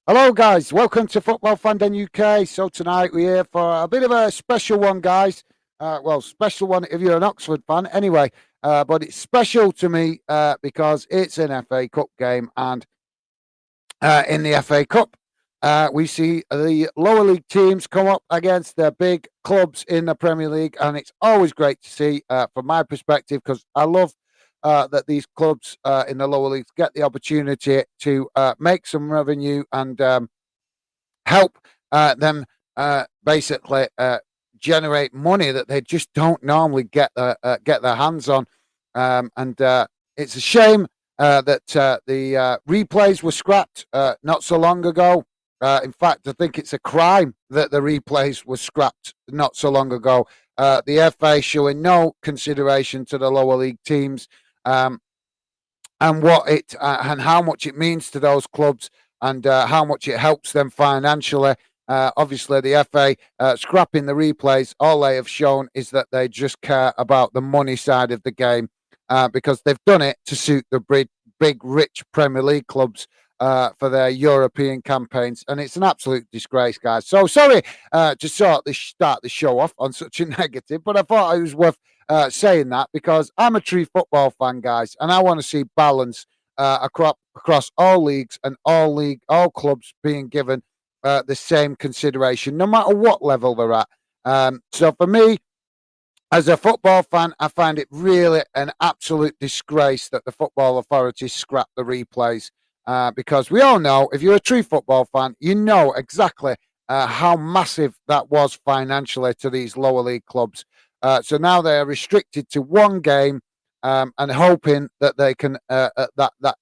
Hello, guys. Welcome to Football Fandom UK. So tonight we're here for a bit of a special one, guys. Special one if you're an Oxford fan, anyway. But it's special to me because it's an FA Cup game, and in the FA Cup, we see the lower league teams come up against the big clubs in the Premier League, and it's always great to see, from my perspective, because I love that these clubs in the lower leagues get the opportunity to make some revenue and help them basically generate money that they just don't normally get their hands on. And It's a shame that the replays were scrapped not so long ago. In fact, I think it's a crime that the replays were scrapped not so long ago. The FA showing no consideration to the lower league teams, and and how much it means to those clubs, and how much it helps them financially. Obviously, the FA scrapping the replays, all they have shown is that they just care about the money side of the game, because they've done it to suit the big rich Premier League clubs for their European campaigns, and it's an absolute disgrace, guys. So sorry to start the show off on such a negative, but I thought it was worth saying that because I'm a true football fan, guys, and I want to see balance across all leagues and all clubs being given the same consideration, no matter what level they're at. So for me, as a football fan, I find it really an absolute disgrace that the football authorities scrap the replays, because we all know, if you're a true football fan, you know exactly how massive that was financially to these lower league clubs. So now they are restricted to one game, and hoping that they can that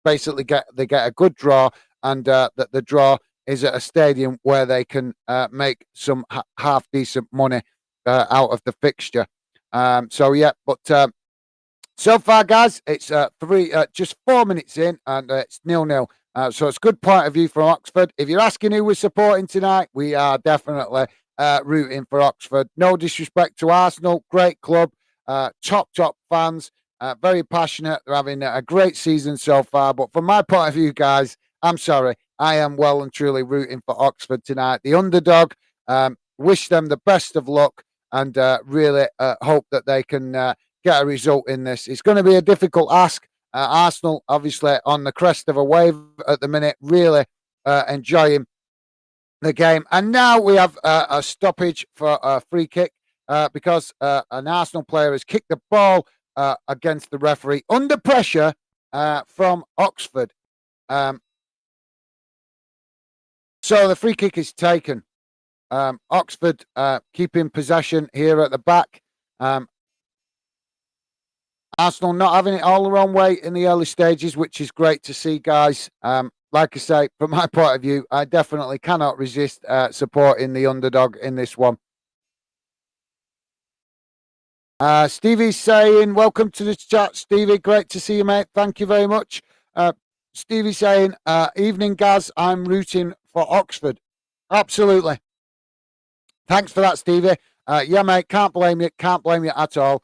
basically get a good draw, and that the draw is at a stadium where they can make some half decent money out of the fixture. So far, guys, it's just 4 minutes in, and it's 0-0. So it's a good point of view from Oxford. If you're asking who we're supporting tonight, we are definitely rooting for Oxford. No disrespect to Arsenal, great club, top fans, very passionate. They're having a great season so far. But from my point of view, guys, I'm sorry, I am well and truly rooting for Oxford tonight. The underdog. Wish them the best of luck, and really hope that they can get a result in this. It's going to be a difficult ask. Arsenal, obviously, on the crest of a wave at the minute, really enjoying the game. And now we have a stoppage for a free kick because an Arsenal player has kicked the ball against the referee under pressure from Oxford. So the free kick is taken. Oxford keeping possession here at the back. Arsenal not having it all their own way in the early stages, which is great to see, guys. Like I say, from my point of view, I definitely cannot resist supporting the underdog in this one. Stevie's saying, welcome to the chat, Stevie. Great to see you, mate. Thank you very much. Stevie saying, evening, Gaz. I'm rooting for Oxford. Absolutely. Thanks for that, Stevie. Yeah, mate, can't blame you. Can't blame you at all.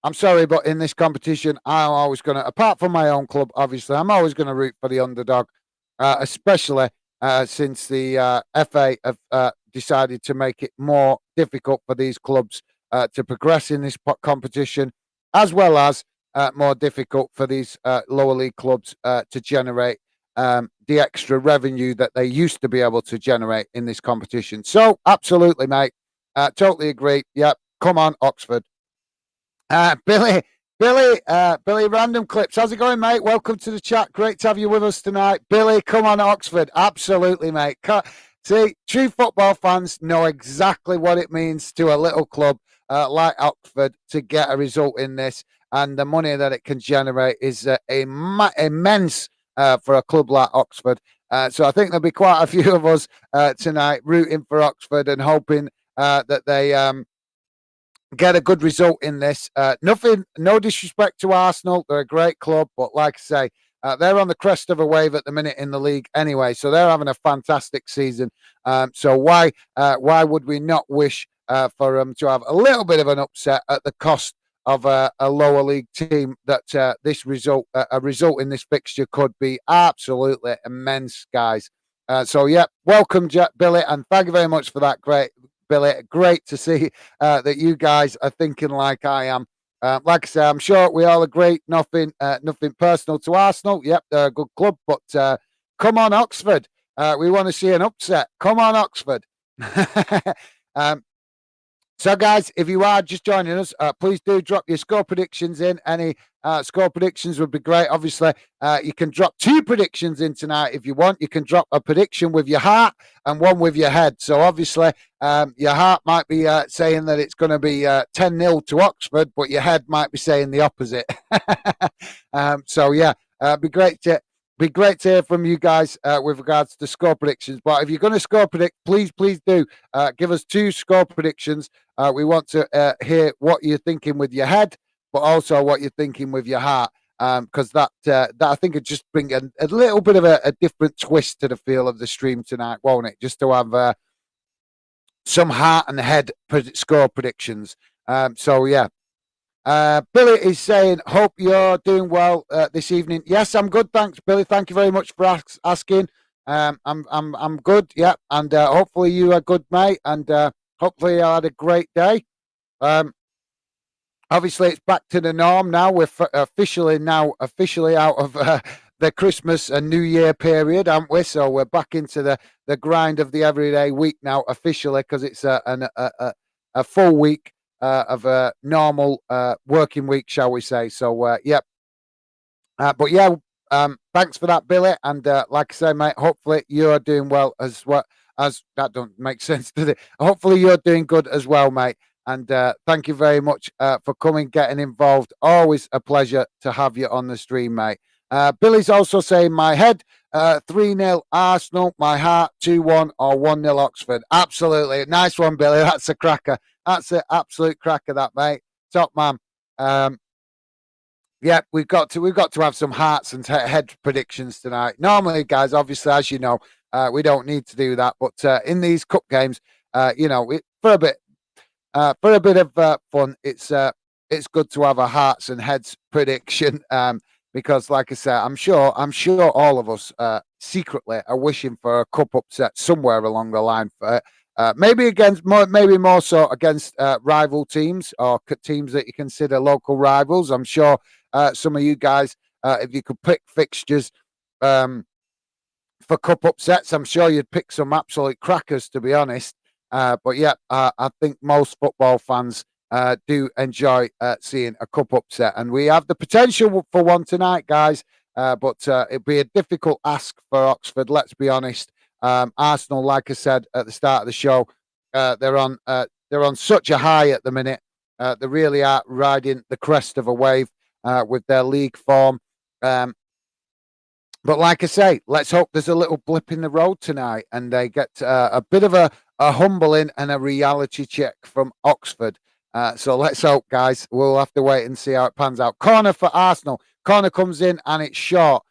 I'm sorry, but in this competition, I'm always going to, apart from my own club, obviously, I'm always going to root for the underdog, especially since the FA have decided to make it more difficult for these clubs to progress in this competition, as well as more difficult for these lower league clubs to generate the extra revenue that they used to be able to generate in this competition. So, absolutely, mate. Totally agree. Yep. Come on, Oxford. Billy, Random Clips. How's it going, mate? Welcome to the chat. Great to have you with us tonight. Billy, come on, Oxford. Absolutely, mate. See, true football fans know exactly what it means to a little club like Oxford to get a result in this, and the money that it can generate is immense for a club like Oxford. So I think there'll be quite a few of us tonight rooting for Oxford and hoping that they get a good result in this. No disrespect to Arsenal. They're a great club, but like I say, they're on the crest of a wave at the minute in the league anyway, so they're having a fantastic season. So why would we not wish for them to have a little bit of an upset at the cost of a lower league team that this result, a result in this fixture, could be absolutely immense, guys. So yeah, welcome, Billy, and thank you very much for that. Great, Billy. Great to see that you guys are thinking like I am. Like I say, I'm sure we all agree. Nothing personal to Arsenal. Yep, they're a good club, but come on, Oxford. We want to see an upset. Come on, Oxford. um, so, guys, if you are just joining us, please do drop your score predictions in. Any score predictions would be great. Obviously, you can drop 2 predictions in tonight if you want. You can drop a prediction with your heart and one with your head. So, obviously, your heart might be saying that it's going to be 10-0 to Oxford, but your head might be saying the opposite. So, yeah, be great to hear from you guys with regards to score predictions. But if you're going to score predict, please do give us 2 score predictions. We want to hear what you're thinking with your head, but also what you're thinking with your heart, because that I think would just bring a little bit of a different twist to the feel of the stream tonight, won't it? Just to have some heart and head score predictions. So yeah. Billy is saying, hope you're doing well this evening. Yes, I'm good. Thanks, Billy. Thank you very much for asking. I'm good. Yeah, and hopefully you are good, mate. And hopefully you had a great day. Obviously, it's back to the norm now. We're officially out of the Christmas and New Year period, aren't we? So we're back into the grind of the everyday week now, officially, because it's a full week of a normal working week, shall we say. So, yep. But yeah, thanks for that, Billy. And like I say, mate, hopefully you're doing well as well. As that don't make sense, does it? Hopefully you're doing good as well, mate. And thank you very much for coming, getting involved. Always a pleasure to have you on the stream, mate. Billy's also saying my head 3-0 Arsenal, my heart 2-1 or 1-0 Oxford. Absolutely. Nice one, Billy. That's a cracker. That's an absolute cracker, that, mate. Top man. Yeah, we've got to have some hearts and head predictions tonight. Normally, guys, obviously, as you know, we don't need to do that. But in these cup games, for a bit of fun, it's good to have a hearts and heads prediction. Because, like I said, I'm sure all of us secretly are wishing for a cup upset somewhere along the line. Maybe more so against rival teams or teams that you consider local rivals. I'm sure some of you guys, if you could pick fixtures for cup upsets, I'm sure you'd pick some absolute crackers, to be honest. But yeah, I think most football fans do enjoy seeing a cup upset, and we have the potential for one tonight, guys. But it'd be a difficult ask for Oxford. Let's be honest. Arsenal, like I said at the start of the show, they're on such a high at the minute. They really are riding the crest of a wave with their league form. But like I say, let's hope there's a little blip in the road tonight, and they get a bit of a humbling and a reality check from Oxford. So let's hope, guys. We'll have to wait and see how it pans out. Corner for Arsenal. Corner comes in and it's short.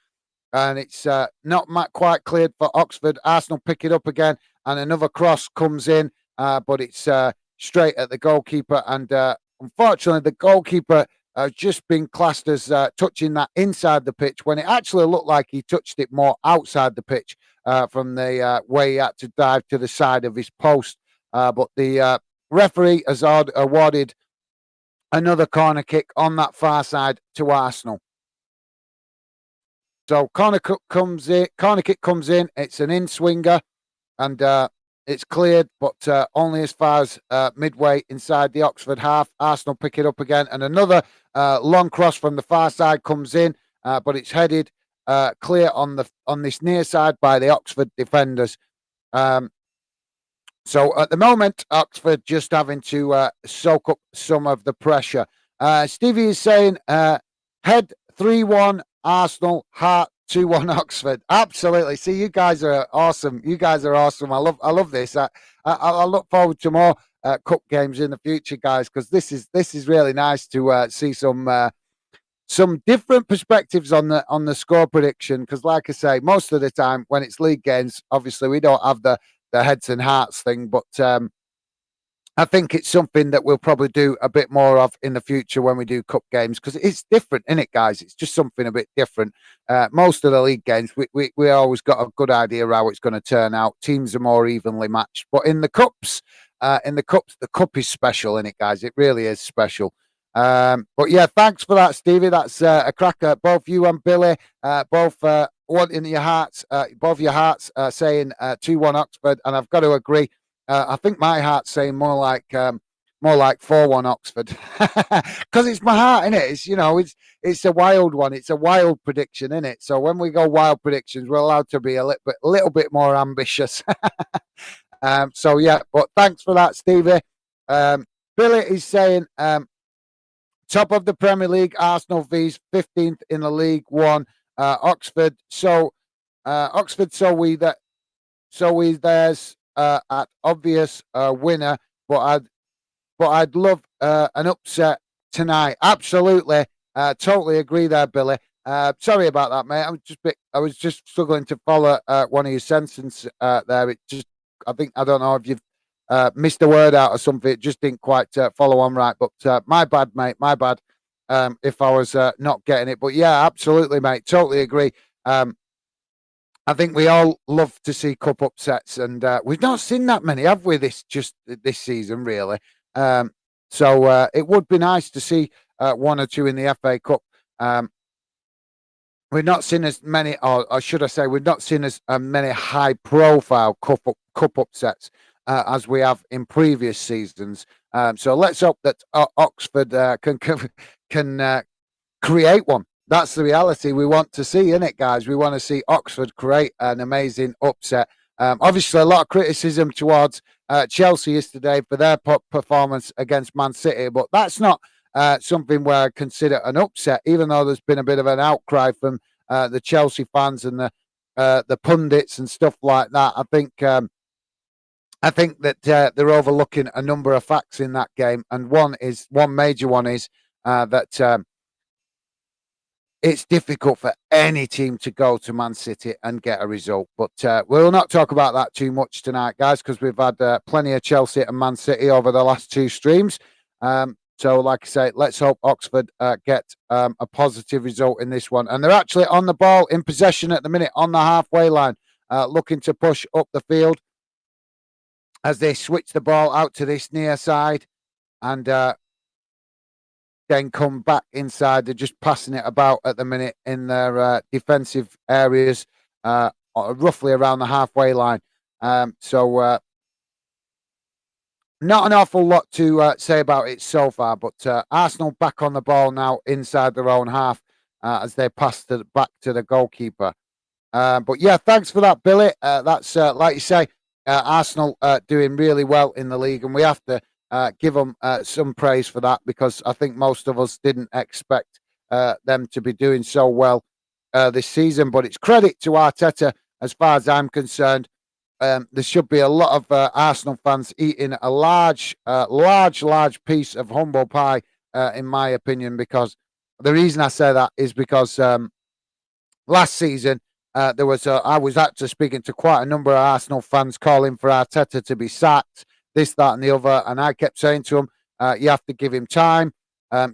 And it's not quite cleared for Oxford. Arsenal pick it up again, and another cross comes in, but it's straight at the goalkeeper. And unfortunately, the goalkeeper has just been classed as touching that inside the pitch, when it actually looked like he touched it more outside the pitch from the way he had to dive to the side of his post. But the referee has awarded another corner kick on that far side to Arsenal. So corner kick comes in. It's an in-swinger, and it's cleared, but only as far as midway inside the Oxford half. Arsenal pick it up again, and another long cross from the far side comes in, but it's headed clear on this near side by the Oxford defenders. So at the moment, Oxford just having to soak up some of the pressure. Stevie is saying head 3-1 Arsenal, heart 2-1 Oxford. Absolutely. See, you guys are awesome. I love this. I look forward to more cup games in the future, guys, because this is really nice to see some different perspectives on the score prediction. Because, like I say, most of the time when it's league games, obviously we don't have the heads and hearts thing, but I think it's something that we'll probably do a bit more of in the future when we do cup games, because it's different, isn't it, guys? It's just something a bit different. Most of the league games, we always got a good idea how it's going to turn out. Teams are more evenly matched, but the cup is special, isn't it, guys? It really is special. But yeah, thanks for that, Stevie. That's a cracker. Both you and Billy, both wanting your hearts, both your hearts saying 2-1 Oxford, and I've got to agree. I think my heart's saying more like 4-1 Oxford, because it's my heart, isn't it? It's a wild one. It's a wild prediction, isn't it? So when we go wild predictions, we're allowed to be a little bit more ambitious. So yeah, but thanks for that, Stevie. Billy is saying top of the Premier League, Arsenal vs 15th in the League One, Oxford. Oxford, there's at obvious winner, but I'd love an upset tonight. Absolutely, totally agree there, Billy. Sorry about that, mate. I was just struggling to follow one of your sentences there. I don't know if you've missed a word out or something. It just didn't quite follow on right. But my bad, mate. My bad. If I was not getting it, but yeah, absolutely, mate. Totally agree. I think we all love to see cup upsets, and we've not seen that many, have we? This season, really. So it would be nice to see one or two in the FA Cup. We've not seen as many, or should I say, we've not seen as many high-profile cup upsets as we have in previous seasons. So let's hope that Oxford can create one. That's the reality we want to see, isn't it, guys? We want to see Oxford create an amazing upset. Obviously, a lot of criticism towards Chelsea yesterday for their performance against Man City, but that's not something where I consider an upset, even though there's been a bit of an outcry from the Chelsea fans and the pundits and stuff like that. I think that they're overlooking a number of facts in that game, and one major one is that it's difficult for any team to go to Man City and get a result. But we'll not talk about that too much tonight, guys, because we've had plenty of Chelsea and Man City over the last two streams. So, like I say, let's hope Oxford get a positive result in this one. And they're actually on the ball, in possession at the minute, on the halfway line, looking to push up the field as they switch the ball out to this near side. And then come back inside. They're just passing it about at the minute in their defensive areas, roughly around the halfway line. So not an awful lot to say about it so far, but Arsenal back on the ball now inside their own half as they pass back to the goalkeeper. But yeah, thanks for that, Billy. That's like you say, Arsenal doing really well in the league, and we have to give them some praise for that, because I think most of us didn't expect them to be doing so well this season. But it's credit to Arteta, as far as I'm concerned. There should be a lot of Arsenal fans eating a large piece of humble pie, in my opinion, because the reason I say that is because last season I was actually speaking to quite a number of Arsenal fans calling for Arteta to be sacked, this, that, and the other. And I kept saying to him, you have to give him time.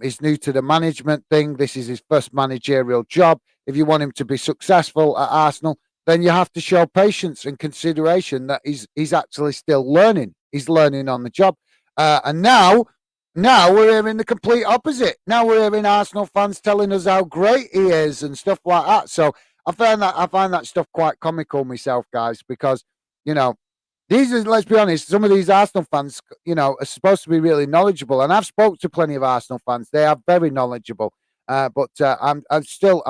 He's new to the management thing. This is his first managerial job. If you want him to be successful at Arsenal, then you have to show patience and consideration that he's actually still learning. He's learning on the job. And now we're hearing the complete opposite. Now we're hearing Arsenal fans telling us how great he is and stuff like that. So I find that stuff quite comical myself, guys, because, let's be honest, some of these Arsenal fans, are supposed to be really knowledgeable. And I've spoke to plenty of Arsenal fans. They are very knowledgeable. But I'm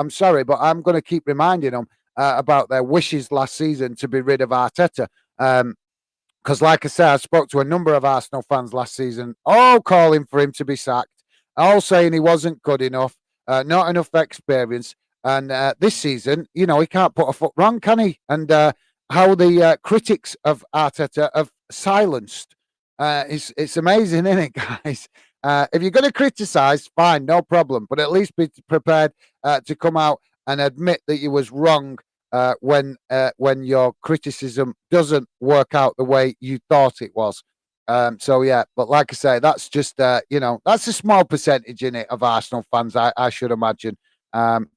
sorry, but I'm going to keep reminding them about their wishes last season to be rid of Arteta. Because, like I said, I spoke to a number of Arsenal fans last season, all calling for him to be sacked, all saying he wasn't good enough, not enough experience. And this season, he can't put a foot wrong, can he? And how the critics of Arteta have silenced. It's amazing, isn't it, guys? If you're going to criticise, fine, no problem. But at least be prepared to come out and admit that you was wrong when your criticism doesn't work out the way you thought it was. So yeah, but like I say, that's just that's a small percentage in it of Arsenal fans, I should imagine. Um,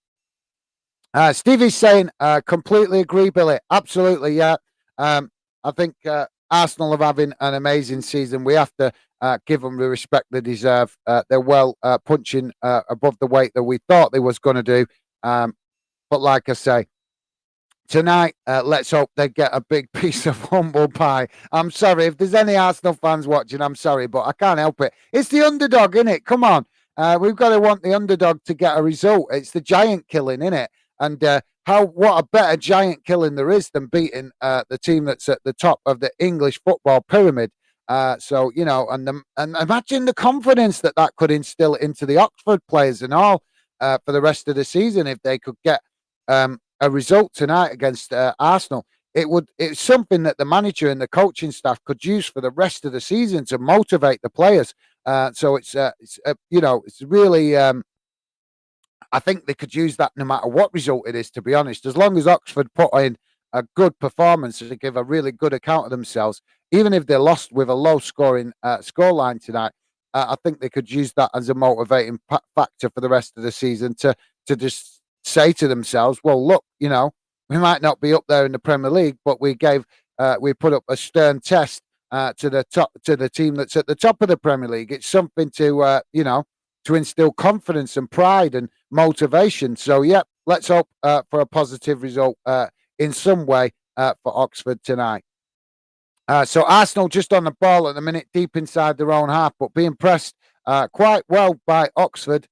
Stevie's saying, completely agree, Billy. Absolutely, yeah. Um, I think Arsenal are having an amazing season. We have to give them the respect they deserve. They're well punching above the weight that we thought they was going to do. But like I say, tonight, let's hope they get a big piece of humble pie. I'm sorry if there's any Arsenal fans watching. I'm sorry, but I can't help it. It's the underdog, isn't it? Come on, we've got to want the underdog to get a result. It's the giant killing, isn't it? And what a better giant killing there is than beating the team that's at the top of the English football pyramid. So and imagine the confidence that could instill into the Oxford players and all for the rest of the season if they could get a result tonight against Arsenal. It's something that the manager and the coaching staff could use for the rest of the season to motivate the players. So it's really. I think they could use that no matter what result it is. To be honest, as long as Oxford put in a good performance to give a really good account of themselves, even if they lost with a low scoring scoreline tonight, I think they could use that as a motivating factor for the rest of the season to just say to themselves, well, look, we might not be up there in the Premier League, but we put up a stern test to the team that's at the top of the Premier League. It's something to instill confidence and pride and motivation. So, yeah, let's hope for a positive result in some way for Oxford tonight. So Arsenal just on the ball at the minute, deep inside their own half, but being pressed quite well by Oxford.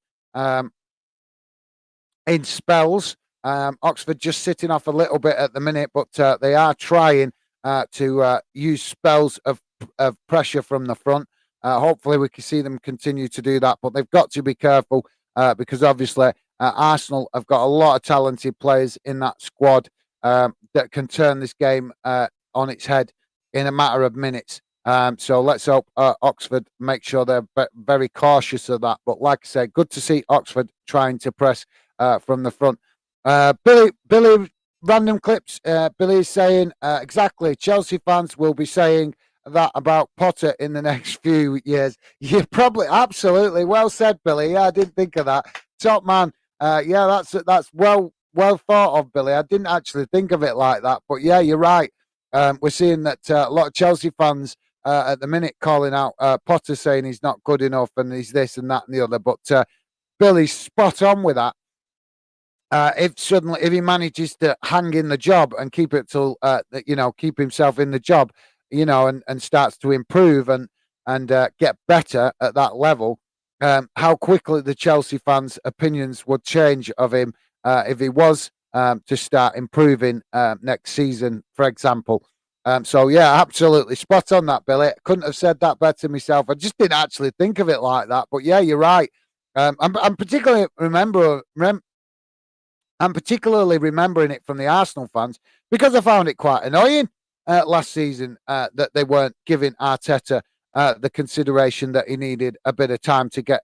In spells. Oxford just sitting off a little bit at the minute, but they are trying to use spells of pressure from the front. Hopefully, we can see them continue to do that, but they've got to be careful because obviously Arsenal have got a lot of talented players in that squad that can turn this game on its head in a matter of minutes. So let's hope Oxford make sure they're very cautious of that. But like I said, good to see Oxford trying to press from the front. Billy, random clips. Billy is saying exactly. Chelsea fans will be saying that about Potter in the next few years. You're probably absolutely well said, Billy. Yeah, I didn't think of that. Top man. Yeah, that's well thought of, Billy. I didn't actually think of it like that, but yeah, you're right. We're seeing that a lot of Chelsea fans at the minute calling out Potter, saying he's not good enough and he's this and that and the other. But Billy's spot on with that. If he manages to hang in the job and keep it till keep himself in the job, and starts to improve and get better at that level, how quickly the Chelsea fans' opinions would change of him if he was to start improving next season, for example. So yeah, absolutely spot on that, Billy. Couldn't have said that better myself. I just didn't actually think of it like that, but yeah, you're right. I'm particularly I'm particularly remembering it from the Arsenal fans because I found it quite annoying last season that they weren't giving Arteta the consideration that he needed a bit of time to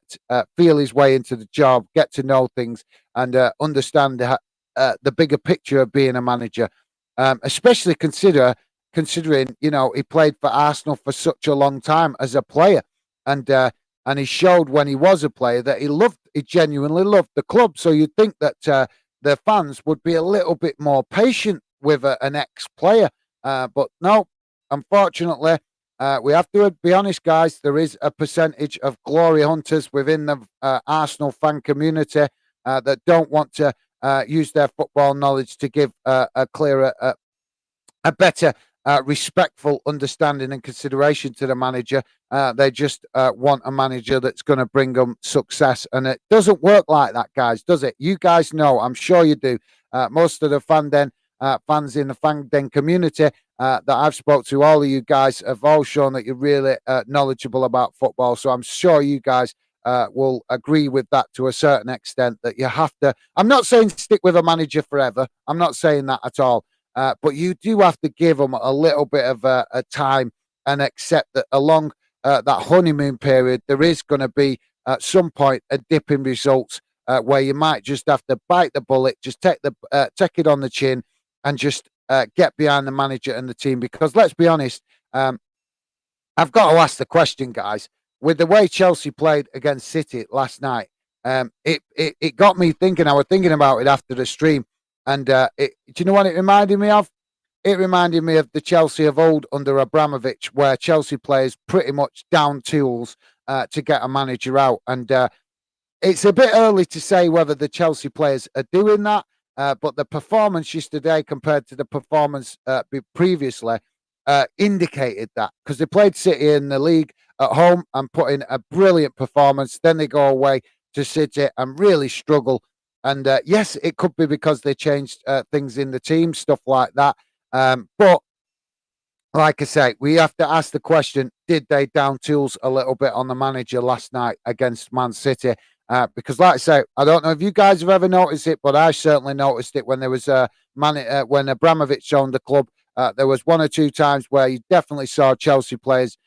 feel his way into the job, get to know things, and understand the bigger picture of being a manager. Especially considering he played for Arsenal for such a long time as a player, and he showed when he was a player that he genuinely loved the club. So you'd think that the fans would be a little bit more patient with an ex-player. But no, unfortunately, we have to be honest, guys. There is a percentage of glory hunters within the Arsenal fan community that don't want to use their football knowledge to give a clearer, a better, respectful understanding and consideration to the manager. They just want a manager that's going to bring them success. And it doesn't work like that, guys, does it? You guys know, I'm sure you do. Most of the fans in the fan den community that I've spoke to, all of you guys have all shown that you're really knowledgeable about football. So I'm sure you guys will agree with that to a certain extent, that you have to. I'm not saying stick with a manager forever. I'm not saying that at all. But you do have to give them a little bit of a time and accept that along that honeymoon period, there is going to be at some point a dip in results where you might just have to bite the bullet, just take it on the chin, and just get behind the manager and the team. Because let's be honest, I've got to ask the question, guys. With the way Chelsea played against City last night, it got me thinking. I was thinking about it after the stream, and do you know what it reminded me of? It reminded me of the Chelsea of old under Abramovich, where Chelsea players pretty much down tools to get a manager out. And it's a bit early to say whether the Chelsea players are doing that, but the performance yesterday compared to the performance previously indicated that, because they played City in the league at home and put in a brilliant performance. Then they go away to City and really struggle. And yes, it could be because they changed things in the team, stuff like that. But like I say, we have to ask the question, did they down tools a little bit on the manager last night against Man City? Because like I say, I don't know if you guys have ever noticed it, but I certainly noticed it when there was when Abramovich owned the club. There was one or two times where you definitely saw Chelsea players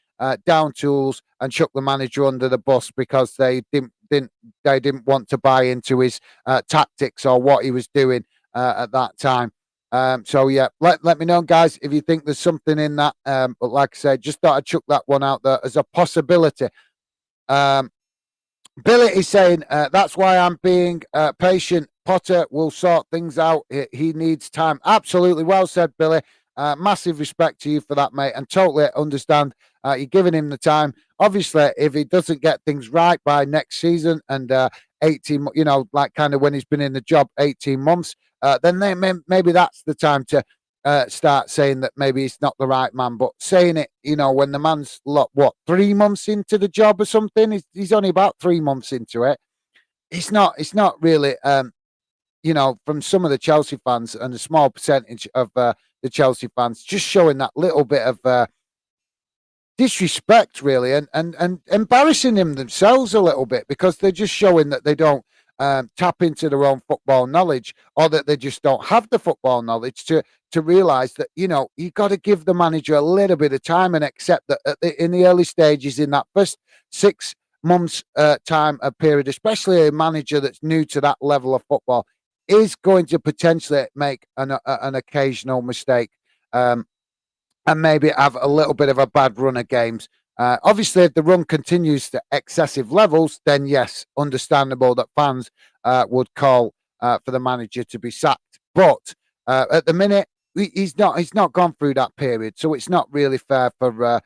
down tools and chuck the manager under the bus because they didn't want to buy into his tactics or what he was doing at that time. So yeah, let me know, guys, if you think there's something in that. But like I said, just thought I'd chuck that one out there as a possibility. Billy is saying that's why I'm being patient. Potter will sort things out. He needs time. Absolutely, well said, Billy. Massive respect to you for that, mate, and totally understand. You're giving him the time. Obviously, if he doesn't get things right by next season and 18, like kind of when he's been in the job 18 months, then maybe that's the time to start saying that maybe he's not the right man. But saying it, when the man's 3 months into the job or something, he's only about 3 months into it. It's not really, from some of the Chelsea fans and a small percentage of the Chelsea fans, just showing that little bit of disrespect, really, and embarrassing themselves a little bit, because they're just showing that they don't tap into their own football knowledge, or that they just don't have the football knowledge to realise that, you got to give the manager a little bit of time and accept that in the early stages, in that first 6 months time of period, especially a manager that's new to that level of football, is going to potentially make an occasional mistake, and maybe have a little bit of a bad run of games. Obviously, if the run continues to excessive levels, then yes, understandable that fans would call for the manager to be sacked. But at the minute, he's not gone through that period, so it's not really fair for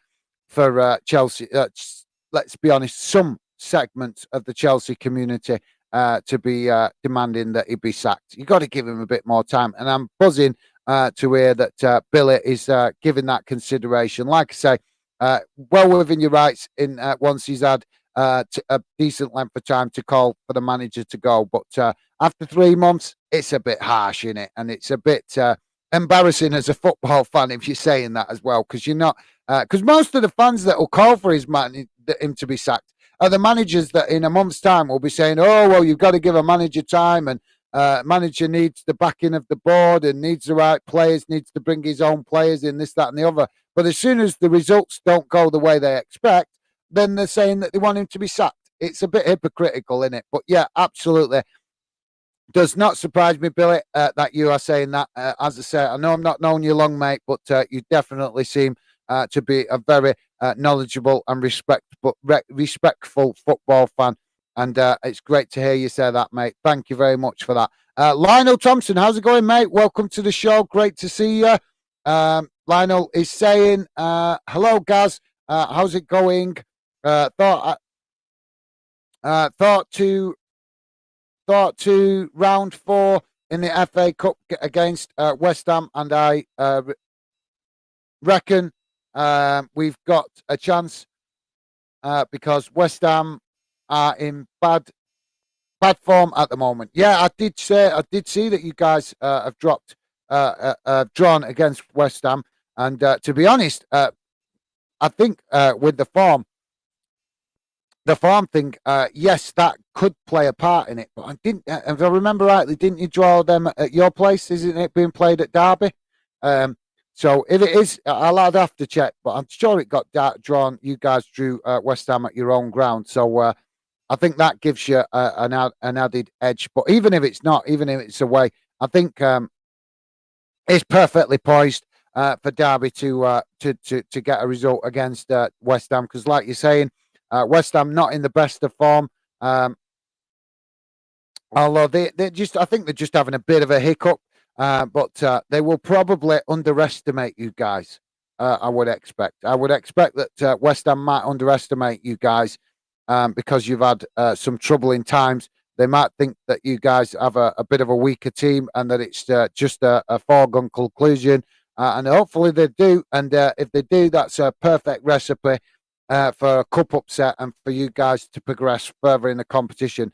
Chelsea. Let's be honest, some segments of the Chelsea community to be demanding that he be sacked. You got to give him a bit more time, and I'm buzzing to hear that Billy is giving that consideration. Like I say, well within your rights in once he's had a decent length of time to call for the manager to go. But after 3 months, it's a bit harsh, in it, and it's a bit embarrassing as a football fan if you're saying that as well, because you're not. Because most of the fans that will call for him to be sacked are the managers that in a month's time will be saying, "Oh well, you've got to give a manager time, and manager needs the backing of the board and needs the right players, needs to bring his own players in, this, that, and the other." But as soon as the results don't go the way they expect, then they're saying that they want him to be sacked. It's a bit hypocritical, isn't it? But yeah, absolutely. Does not surprise me, Billy, that you are saying that. As I say, I know I'm not known you long, mate, but you definitely seem to be a very knowledgeable and respectful football fan. And it's great to hear you say that, mate. Thank you very much for that. Lionel Thompson, how's it going, mate? Welcome to the show. Great to see you. Lionel is saying, hello, Gaz. How's it going? Thought to round 4 in the FA Cup against West Ham, and I reckon we've got a chance because West Ham are in bad form at the moment. Yeah, I did see that you guys have drawn against West Ham, and to be honest, I think with the form thing, yes, that could play a part in it. But I didn't, if I remember rightly, didn't you draw them at your place? Isn't it being played at Derby? So if it is, I'd have to check, but I'm sure it got drawn. You guys drew West Ham at your own ground, so I think that gives you an added edge. But even if it's not, even if it's away, I think it's perfectly poised. for Derby to get a result against West Ham, because, like you're saying, West Ham not in the best of form. Although they just, I think they're just having a bit of a hiccup, but they will probably underestimate you guys. I would expect. I would expect that West Ham might underestimate you guys because you've had some troubling times. They might think that you guys have a bit of a weaker team and that it's just a foregone conclusion. And hopefully they do. And if they do, that's a perfect recipe for a cup upset and for you guys to progress further in the competition.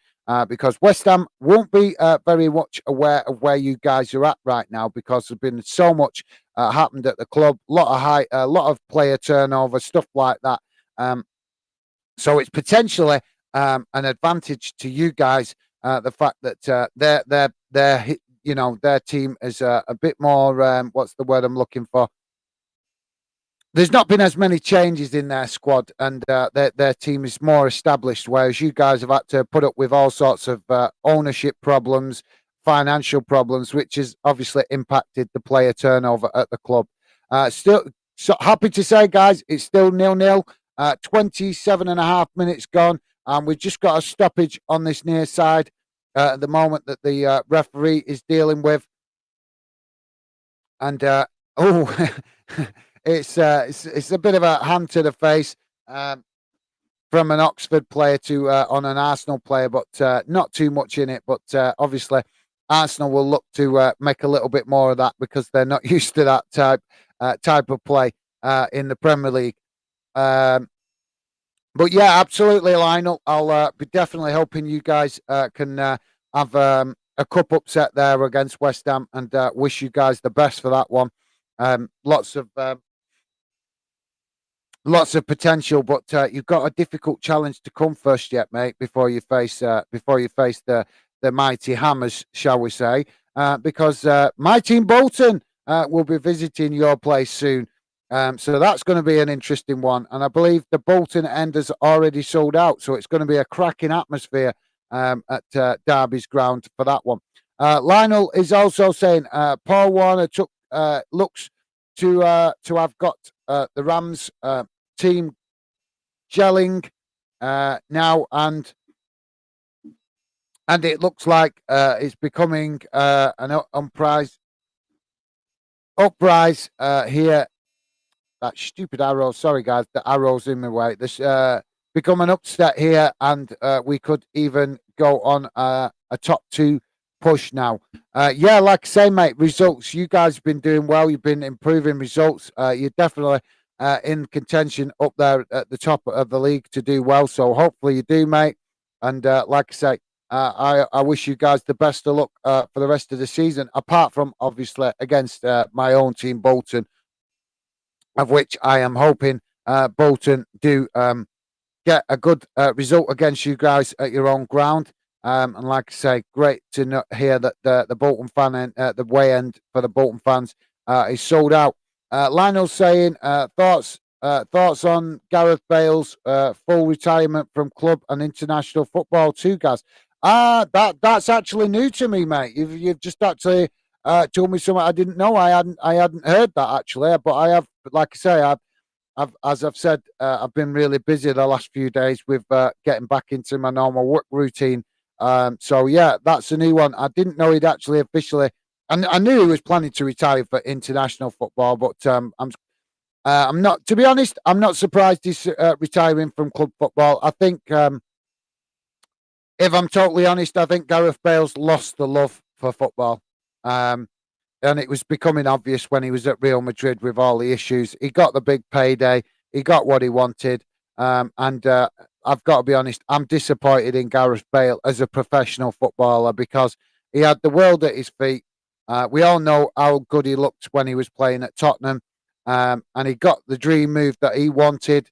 Because West Ham won't be very much aware of where you guys are at right now, because there's been so much happened at the club, a lot of player turnover, stuff like that. So it's potentially an advantage to you guys, the fact that their team is a bit more. What's the word I'm looking for? There's not been as many changes in their squad, and their team is more established, whereas you guys have had to put up with all sorts of ownership problems, financial problems, which has obviously impacted the player turnover at the club. Still, so happy to say, guys, it's still 0-0. 27 and a half minutes gone, and we've just got a stoppage on this near side at the moment that the referee is dealing with. And it's a bit of a hand to the face from an Oxford player to on an Arsenal player, but not too much in it. But obviously, Arsenal will look to make a little bit more of that because they're not used to that type of play in the Premier League. But yeah, absolutely, Lionel. I'll be definitely hoping you guys can have a cup upset there against West Ham, and wish you guys the best for that one. Lots of potential, but you've got a difficult challenge to come first yet, mate. Before you face the mighty Hammers, shall we say? Because my team Bolton will be visiting your place soon. So that's going to be an interesting one. And I believe the Bolton end has already sold out. So it's going to be a cracking atmosphere at Derby's ground for that one. Lionel is also saying Paul Warner looks to have got the Rams team gelling now, and it looks like it's becoming an uprise here. That stupid arrow. Sorry, guys. The arrow's in my way. This become an upset here, and we could even go on a top two push now. Yeah, like I say, mate, results. You guys have been doing well. You've been improving results. You're definitely in contention up there at the top of the league to do well. So hopefully you do, mate. And like I say, I wish you guys the best of luck for the rest of the season, apart from obviously against my own team, Bolton, of which I am hoping Bolton do get a good result against you guys at your own ground. And like I say, great to hear that the Bolton fan end, the way end for the Bolton fans is sold out. Lionel's saying thoughts on Gareth Bale's full retirement from club and international football too, guys. That's actually new to me, mate. You've just actually told me something I didn't know. I hadn't heard that actually, but I have. But like I say, as I've said, I've been really busy the last few days with getting back into my normal work routine. So yeah, that's a new one. I didn't know he'd actually officially. And I knew he was planning to retire for international football, but I'm not. To be honest, I'm not surprised he's retiring from club football. I think, if I'm totally honest, I think Gareth Bale's lost the love for football. And it was becoming obvious when he was at Real Madrid with all the issues. He got the big payday. He got what he wanted. And I've got to be honest, I'm disappointed in Gareth Bale as a professional footballer because he had the world at his feet. We all know how good he looked when he was playing at Tottenham. And he got the dream move that he wanted,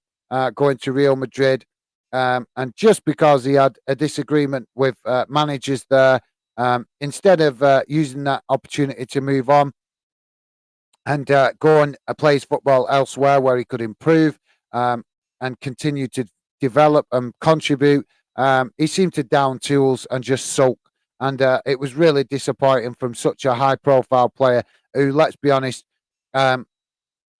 going to Real Madrid. And just because he had a disagreement with managers there, instead of using that opportunity to move on and go and play his football elsewhere where he could improve and continue to develop and contribute, he seemed to down tools and just sulk. And it was really disappointing from such a high-profile player who, let's be honest,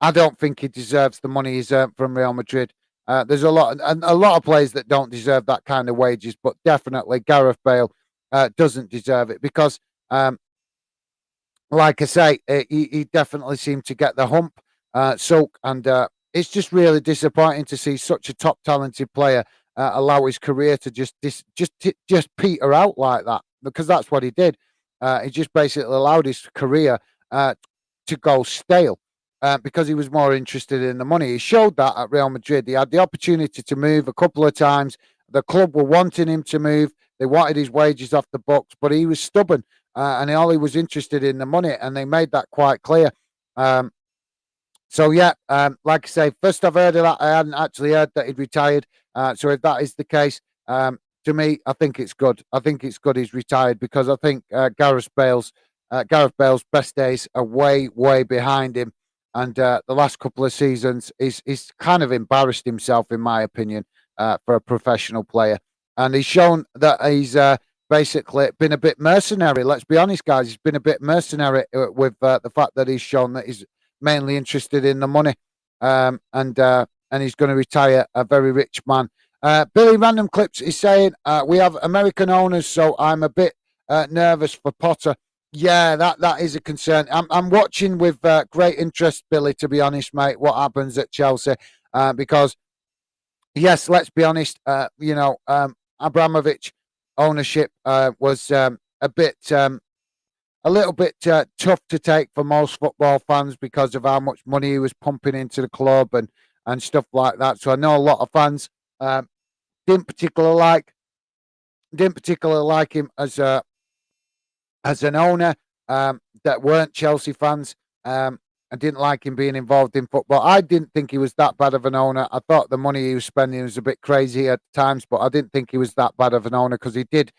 I don't think he deserves the money he's earned from Real Madrid. There's a lot of players that don't deserve that kind of wages, but definitely Gareth Bale doesn't deserve it because, like I say, he definitely seemed to get the hump, soak, and it's just really disappointing to see such a top talented player allow his career to just peter out like that, because that's what he did. He just basically allowed his career uh, to go stale because he was more interested in the money. He showed that at Real Madrid. He had the opportunity to move a couple of times. The club were wanting him to move. They wanted his wages off the books, but he was stubborn, and all he was interested in the money, and they made that quite clear. Um, so yeah, like I say, first I've heard of that. I hadn't actually heard that he'd retired. So if that is the case, to me, I think it's good. I think it's good he's retired because I think Gareth Bale's best days are way, way behind him, and the last couple of seasons, he's kind of embarrassed himself, in my opinion, for a professional player, and he's shown that he's basically been a bit mercenary. Let's be honest, guys. He's been a bit mercenary with the fact that he's shown that he's mainly interested in the money, and he's going to retire a very rich man. Billy Random Clips is saying we have American owners, so I'm a bit nervous for Potter. Yeah, that is a concern. I'm watching with great interest, Billy. To be honest, mate, what happens at Chelsea? Because yes, let's be honest. Abramovich ownership was a bit. A little bit tough to take for most football fans because of how much money he was pumping into the club and stuff like that. So I know a lot of fans didn't particularly like him as an owner, that weren't Chelsea fans. I didn't like him being involved in football. I didn't think he was that bad of an owner. I thought the money he was spending was a bit crazy at times, but I didn't think he was that bad of an owner because he did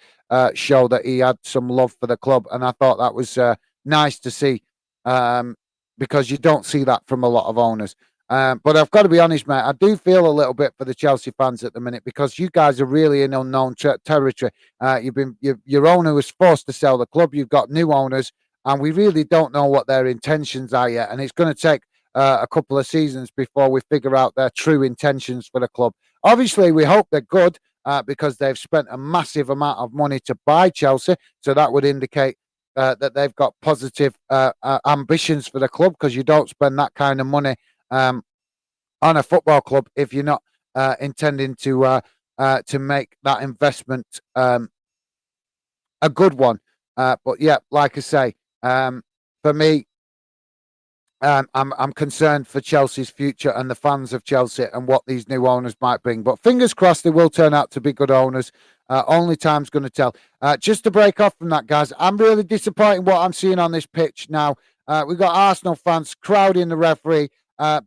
show that he had some love for the club, and I thought that was nice to see, because you don't see that from a lot of owners. But I've got to be honest, mate, I do feel a little bit for the Chelsea fans at the minute because you guys are really in unknown territory. Your owner was forced to sell the club. You've got new owners, and we really don't know what their intentions are yet. And it's going to take a couple of seasons before we figure out their true intentions for the club. Obviously, we hope they're good because they've spent a massive amount of money to buy Chelsea. So that would indicate that they've got positive ambitions for the club, because you don't spend that kind of money on a football club if you're not intending to make that investment a good one. But yeah, like I say, for me, I'm concerned for Chelsea's future and the fans of Chelsea and what these new owners might bring. But fingers crossed, they will turn out to be good owners. Only time's going to tell. Just to break off from that, guys, I'm really disappointed what I'm seeing on this pitch now. We've got Arsenal fans crowding the referee,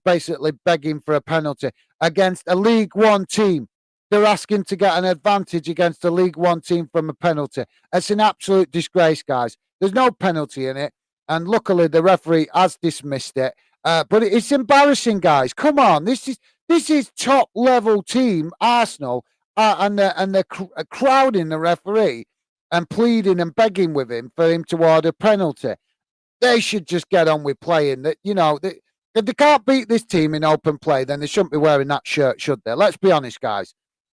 basically begging for a penalty against a League One team. They're asking to get an advantage against a League One team from a penalty. It's an absolute disgrace, guys. There's no penalty in it. And luckily, the referee has dismissed it. But it's embarrassing, guys. Come on, this is top level team Arsenal, and they're crowding the referee and pleading and begging with him for him to order penalty. They should just get on with playing. That if they can't beat this team in open play, then they shouldn't be wearing that shirt, should they? Let's be honest, guys.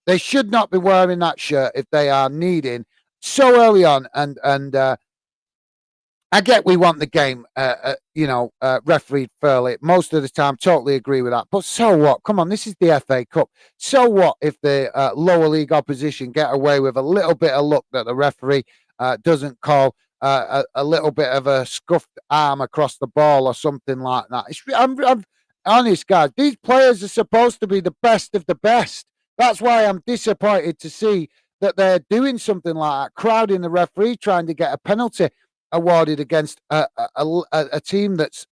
They should not be wearing that shirt if they are needing so early on. And I get we want the game, refereed fairly most of the time. Totally agree with that. But so what? Come on, this is the FA Cup. So what if the lower league opposition get away with a little bit of luck that the referee doesn't call a little bit of a scuffed arm across the ball or something like that? I'm honest, guys. These players are supposed to be the best of the best. That's why I'm disappointed to see that they're doing something like that, crowding the referee, trying to get a penalty awarded against a team that's,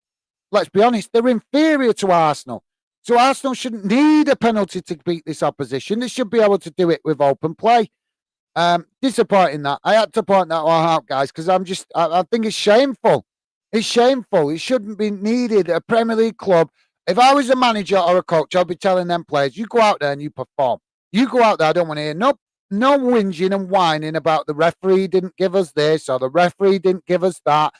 let's be honest, they're inferior to Arsenal. So Arsenal shouldn't need a penalty to beat this opposition. They should be able to do it with open play. Disappointing that. I had to point that one out, guys, because I think it's shameful. It's shameful. It shouldn't be needed. A Premier League club. If I was a manager or a coach, I'd be telling them players, you go out there and you perform. You go out there, I don't want to hear no whinging and whining about the referee didn't give us this or the referee didn't give us that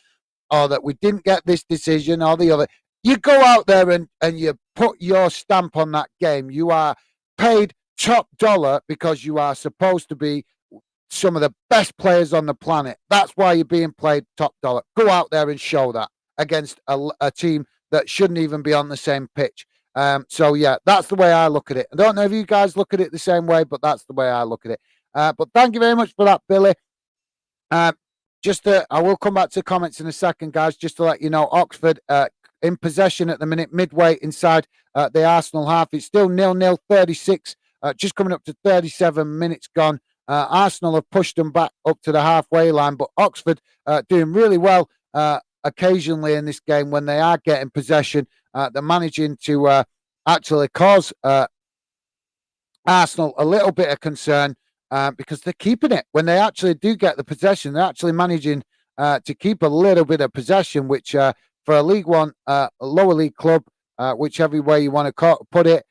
or that we didn't get this decision or the other. You go out there and you put your stamp on that game. You are paid top dollar because you are supposed to be some of the best players on the planet. That's why you're being played top dollar. Go out there and show that against a team that shouldn't even be on the same pitch. So yeah, that's the way I look at it. I don't know if you guys look at it the same way, but that's the way I look at it. But thank you very much for that, Billy. I will come back to comments in a second, guys. Just to let you know, Oxford in possession at the minute, midway inside the Arsenal half. It's still 0-0, 36, just coming up to 37 minutes gone. Arsenal have pushed them back up to the halfway line, but Oxford doing really well occasionally in this game when they are getting possession. They're managing to actually cause Arsenal a little bit of concern because they're keeping it. When they actually do get the possession, they're actually managing to keep a little bit of possession, which for a League One, a lower league club, whichever way you want to put it,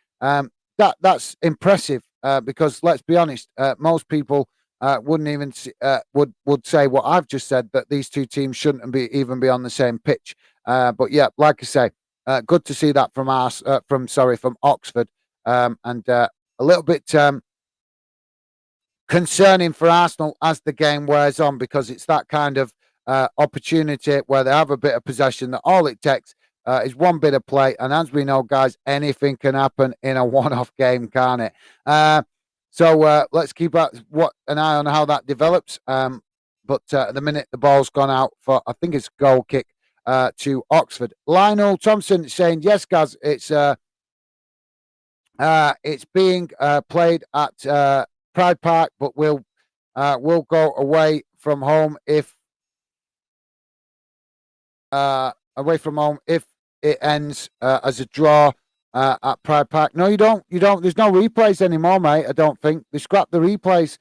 that's impressive because let's be honest, most people wouldn't even would say what I've just said, that these two teams shouldn't even be on the same pitch. But yeah, like I say, good to see that from Oxford, and a little bit concerning for Arsenal as the game wears on, because it's that kind of opportunity where they have a bit of possession that all it takes is one bit of play. And as we know, guys, anything can happen in a one-off game, can't it? So let's keep an eye on how that develops. But at the minute, the ball's gone out for, I think it's goal kick to Oxford. Lionel Thompson saying, yes, guys, it's being played at Pride Park, but we'll go away from home if it ends as a draw at Pride Park. No, you don't. There's no replays anymore, mate. I don't think they scrapped the replays.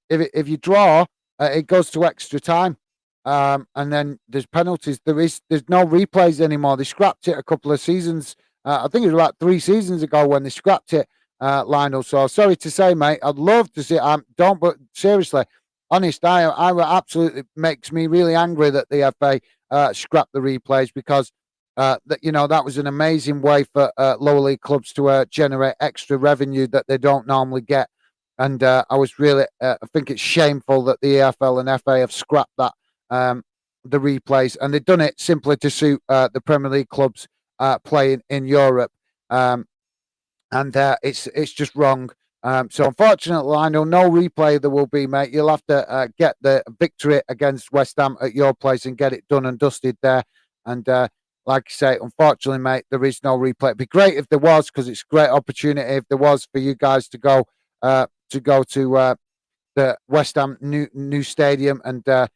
If you draw, it goes to extra time, and then there's penalties. There's no replays anymore. They scrapped it a couple of seasons. I think it was about 3 seasons ago when they scrapped it. Lionel. So sorry to say, mate. I'd love to see. But seriously, honest, I absolutely makes me really angry that the FA scrapped the replays, because that was an amazing way for lower league clubs to generate extra revenue that they don't normally get. And I was really, I think it's shameful that the EFL and FA have scrapped that the replays, and they've done it simply to suit the Premier League clubs playing in Europe. And it's just wrong. So unfortunately, I know no replay there will be, mate. You'll have to get the victory against West Ham at your place and get it done and dusted there. And like I say, unfortunately, mate, there is no replay. It'd be great if there was, because it's a great opportunity if there was for you guys to go to the West Ham new stadium and get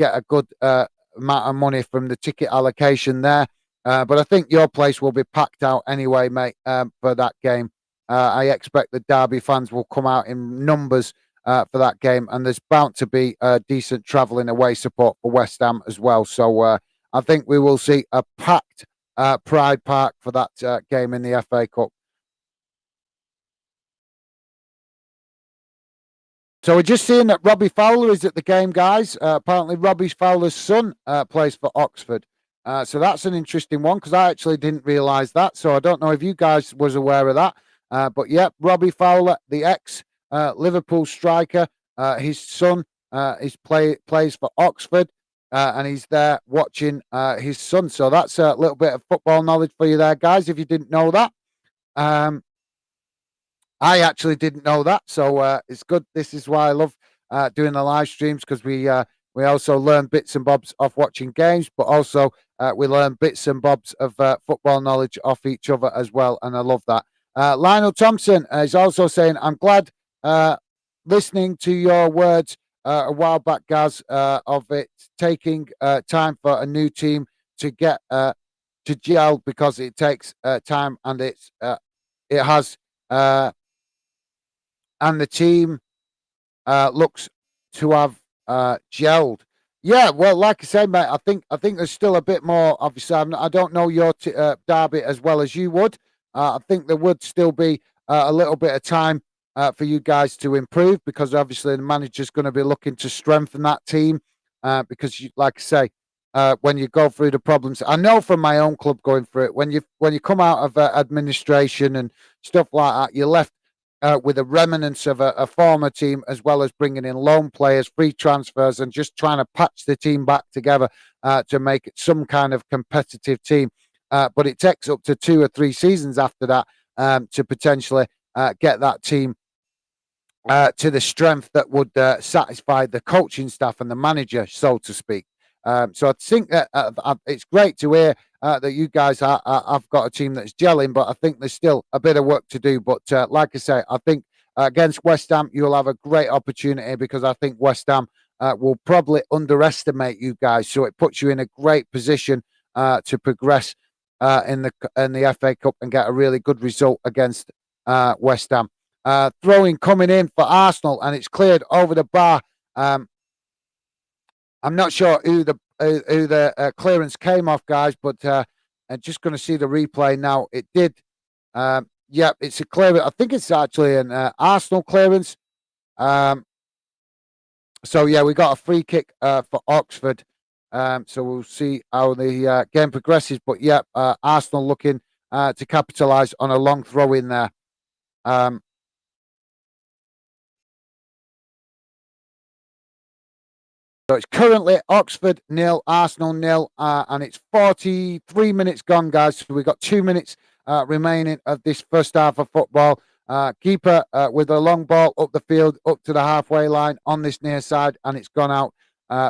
a good amount of money from the ticket allocation there. But I think your place will be packed out anyway, mate, for that game. I expect the Derby fans will come out in numbers for that game, and there's bound to be decent travelling away support for West Ham as well. So I think we will see a packed Pride Park for that game in the FA Cup. So we're just seeing that Robbie Fowler is at the game, guys. Apparently, Robbie Fowler's son plays for Oxford. So that's an interesting one, because I actually didn't realise that. So I don't know if you guys was aware of that. But yeah, Robbie Fowler, the ex-Liverpool striker, his son plays for Oxford, and he's there watching his son. So that's a little bit of football knowledge for you there, guys, if you didn't know that. I actually didn't know that, so it's good. This is why I love doing the live streams, because we also learn bits and bobs off watching games, but also we learn bits and bobs of football knowledge off each other as well, and I love that. Lionel Thompson is also saying, I'm glad listening to your words a while back, Gaz, of it taking time for a new team to get to gel, because it takes time, and it has... and the team looks to have gelled. Yeah, well, like I said, mate, I think there's still a bit more. Obviously, I don't know your Derby as well as you would. I think there would still be a little bit of time for you guys to improve, because obviously the manager's going to be looking to strengthen that team, because, like I say, when you go through the problems. I know from my own club going through it, when you come out of administration and stuff like that, you're left with the remnants of a former team, as well as bringing in loan players, free transfers, and just trying to patch the team back together to make it some kind of competitive team. But it takes up to 2 or 3 seasons after that to potentially get that team to the strength that would satisfy the coaching staff and the manager, so to speak. So I think that it's great to hear that you guys have got a team that's gelling, but I think there's still a bit of work to do. But like I say, I think against West Ham, you'll have a great opportunity, because I think West Ham will probably underestimate you guys. So it puts you in a great position to progress in the FA Cup and get a really good result against West Ham. Throwing coming in for Arsenal, and it's cleared over the bar. I'm not sure who the clearance came off, guys, but I'm just going to see the replay now. It did. Yeah, it's a clearance. I think it's actually an Arsenal clearance. So yeah, we got a free kick for Oxford. So we'll see how the game progresses. But yeah, Arsenal looking to capitalise on a long throw in there. So it's currently Oxford 0, Arsenal 0, and it's 43 minutes gone, guys. So we've got 2 minutes remaining of this first half of football. Keeper with a long ball up the field, up to the halfway line on this near side, and it's gone out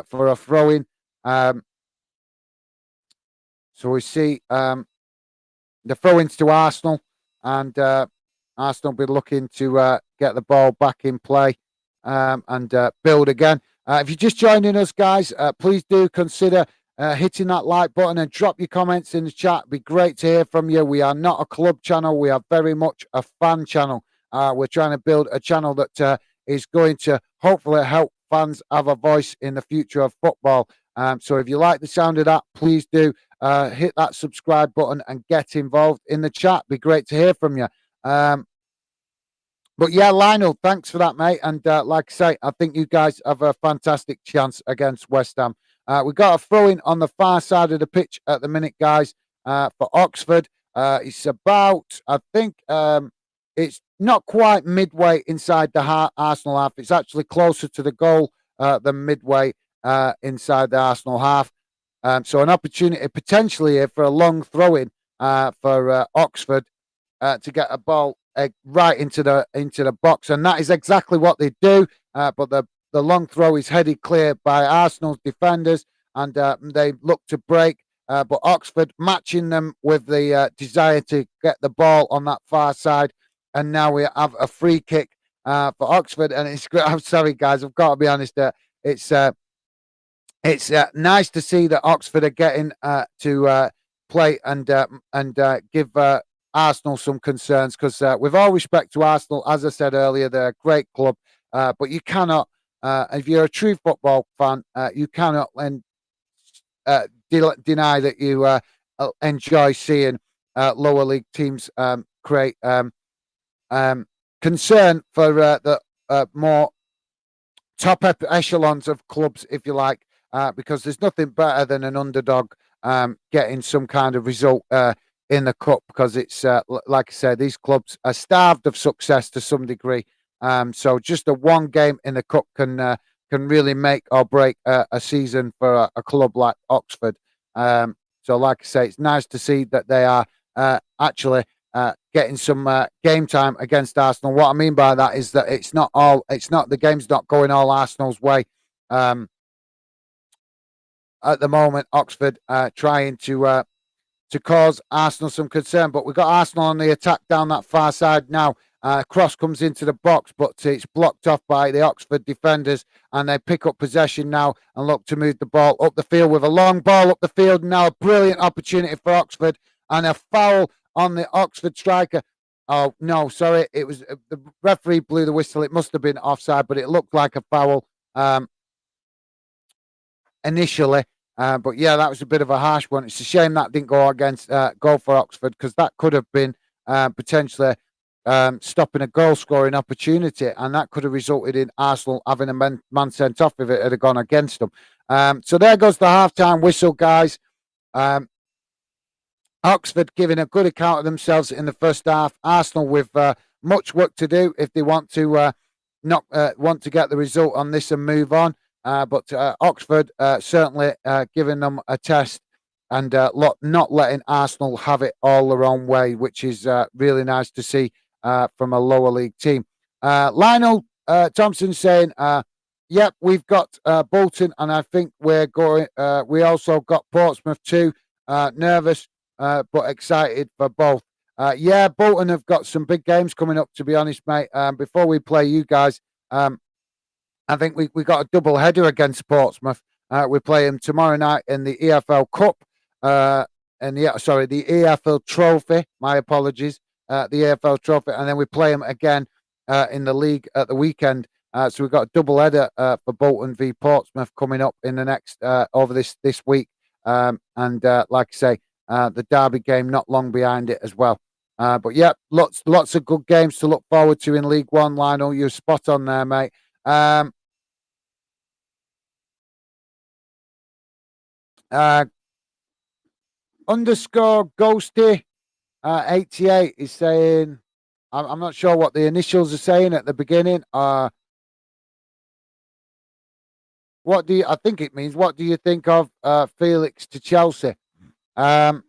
for a throw-in. So we see the throw-ins to Arsenal, and Arsenal will be looking to get the ball back in play and build again. If you're just joining us, guys, please do consider hitting that like button and drop your comments in the chat. It'd be great to hear from you. We are not a club channel. We are very much a fan channel. We're trying to build a channel that is going to hopefully help fans have a voice in the future of football. So if you like the sound of that, please do hit that subscribe button and get involved in the chat. It'd be great to hear from you. But yeah, Lionel, thanks for that, mate. And like I say, I think you guys have a fantastic chance against West Ham. We've got a throw-in on the far side of the pitch at the minute, guys, for Oxford. It's about, I think, it's not quite midway inside the Arsenal half. It's actually closer to the goal than midway inside the Arsenal half. So an opportunity potentially here for a long throw-in for Oxford to get a ball right into the box, and that is exactly what they do. But the long throw is headed clear by Arsenal's defenders, and they look to break. But Oxford matching them with the desire to get the ball on that far side, and now we have a free kick for Oxford. And it's great. I'm sorry, guys, I've got to be honest. It's nice to see that Oxford are getting to play and give Arsenal some concerns, because with all respect to Arsenal, as I said earlier, they're a great club, but you cannot, if you're a true football fan, you cannot deny that you enjoy seeing lower league teams create concern for the more top echelons of clubs, if you like, because there's nothing better than an underdog getting some kind of result in the cup, because it's like I said, these clubs are starved of success to some degree. So just a one game in the cup can really make or break a season for a club like Oxford. So like I say, it's nice to see that they are actually getting some game time against Arsenal. What I mean by that is that the game's not going all Arsenal's way. At the moment, Oxford trying to cause Arsenal some concern, but we've got Arsenal on the attack down that far side now. Cross comes into the box, but it's blocked off by the Oxford defenders, and they pick up possession now and look to move the ball up the field with a long ball up the field. Now a brilliant opportunity for Oxford, and a foul on the Oxford striker. Oh, no, sorry. It was the referee blew the whistle. It must have been offside, but it looked like a foul initially. But yeah, that was a bit of a harsh one. It's a shame that didn't go for Oxford, because that could have been potentially stopping a goal scoring opportunity, and that could have resulted in Arsenal having a man sent off if it had gone against them. So there goes the halftime whistle, guys. Oxford giving a good account of themselves in the first half. Arsenal with much work to do if they want to not want to get the result on this and move on. But Oxford certainly giving them a test and not letting Arsenal have it all their own way, which is really nice to see from a lower league team. Lionel Thompson saying, "Yep, we've got Bolton, and I think we're going. We also got Portsmouth too. Nervous." But excited for both. Yeah, Bolton have got some big games coming up, to be honest, mate. Before we play you guys, I think we got a double header against Portsmouth. We play them tomorrow night in the EFL Cup, the EFL Trophy. My apologies, the EFL Trophy, and then we play them again in the league at the weekend. So we've got a double header for Bolton v Portsmouth coming up in the next over this week, and like I say. The derby game not long behind it as well. But yeah, lots of good games to look forward to in League One, Lionel. You're spot on there, mate. Underscore Ghosty 88 is saying, I'm not sure what the initials are saying at the beginning. I think it means, what do you think of Felix to Chelsea? To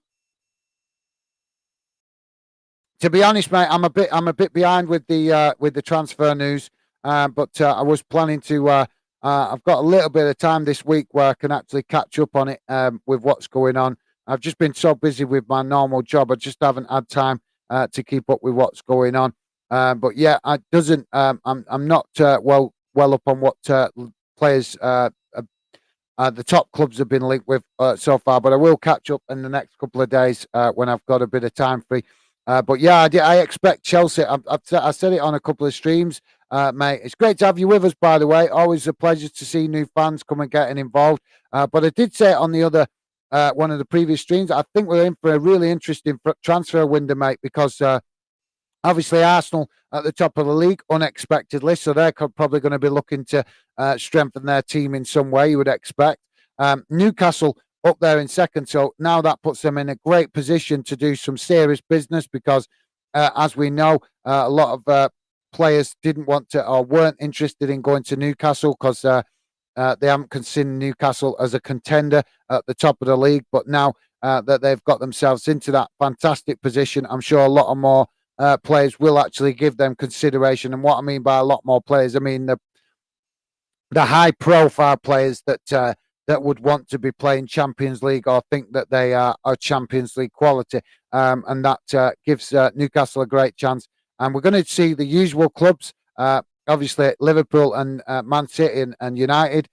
be honest, mate, I'm a bit behind with the transfer news. But I was planning to. I've got a little bit of time this week where I can actually catch up on it with what's going on. I've just been so busy with my normal job, I just haven't had time to keep up with what's going on. But yeah, it doesn't. I'm not well up on what players. The top clubs have been linked with so far, but I will catch up in the next couple of days when I've got a bit of time free. But yeah, I expect Chelsea. I said it on a couple of streams, mate. It's great to have you with us, by the way. Always a pleasure to see new fans come and getting involved. But I did say it on the other one of the previous streams. I think we're in for a really interesting transfer window, mate, because obviously Arsenal at the top of the league unexpectedly, so they're probably going to be looking to strengthen their team in some way, you would expect. Newcastle up there in second, so now that puts them in a great position to do some serious business because, as we know, a lot of players didn't want to or weren't interested in going to Newcastle because they haven't considered Newcastle as a contender at the top of the league. But now that they've got themselves into that fantastic position, I'm sure a lot of more players will actually give them consideration. And what I mean by a lot more players, I mean the high-profile players that would want to be playing Champions League or think that they are Champions League quality, and that gives Newcastle a great chance. And we're going to see the usual clubs, obviously Liverpool and Man City and United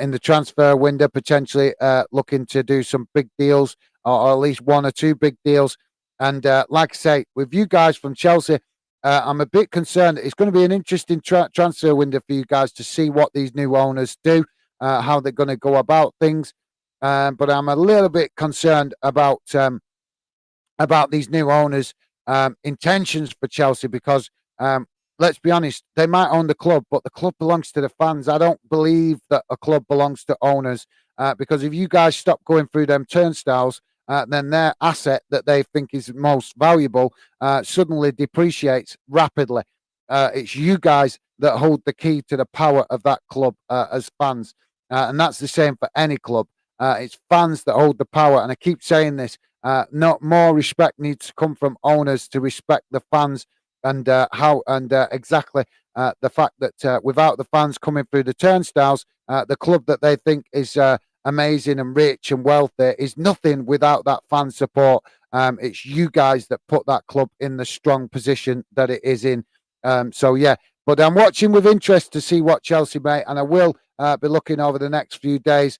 in the transfer window, potentially looking to do some big deals or at least one or two big deals. And like I say, with you guys from Chelsea, I'm a bit concerned. It's going to be an interesting transfer window for you guys to see what these new owners do, how they're going to go about things. But I'm a little bit concerned about these new owners' intentions for Chelsea because, let's be honest, they might own the club, but the club belongs to the fans. I don't believe that a club belongs to owners because if you guys stop going through them turnstiles, then their asset that they think is most valuable suddenly depreciates rapidly. It's you guys that hold the key to the power of that club as fans. And that's the same for any club. It's fans that hold the power. And I keep saying this, not more respect needs to come from owners to respect the fans and exactly the fact that without the fans coming through the turnstiles, the club that they think is amazing and rich and wealthy is nothing without that fan support. It's you guys that put that club in the strong position that it is in. So yeah, but I'm watching with interest to see what Chelsea make, and I will be looking over the next few days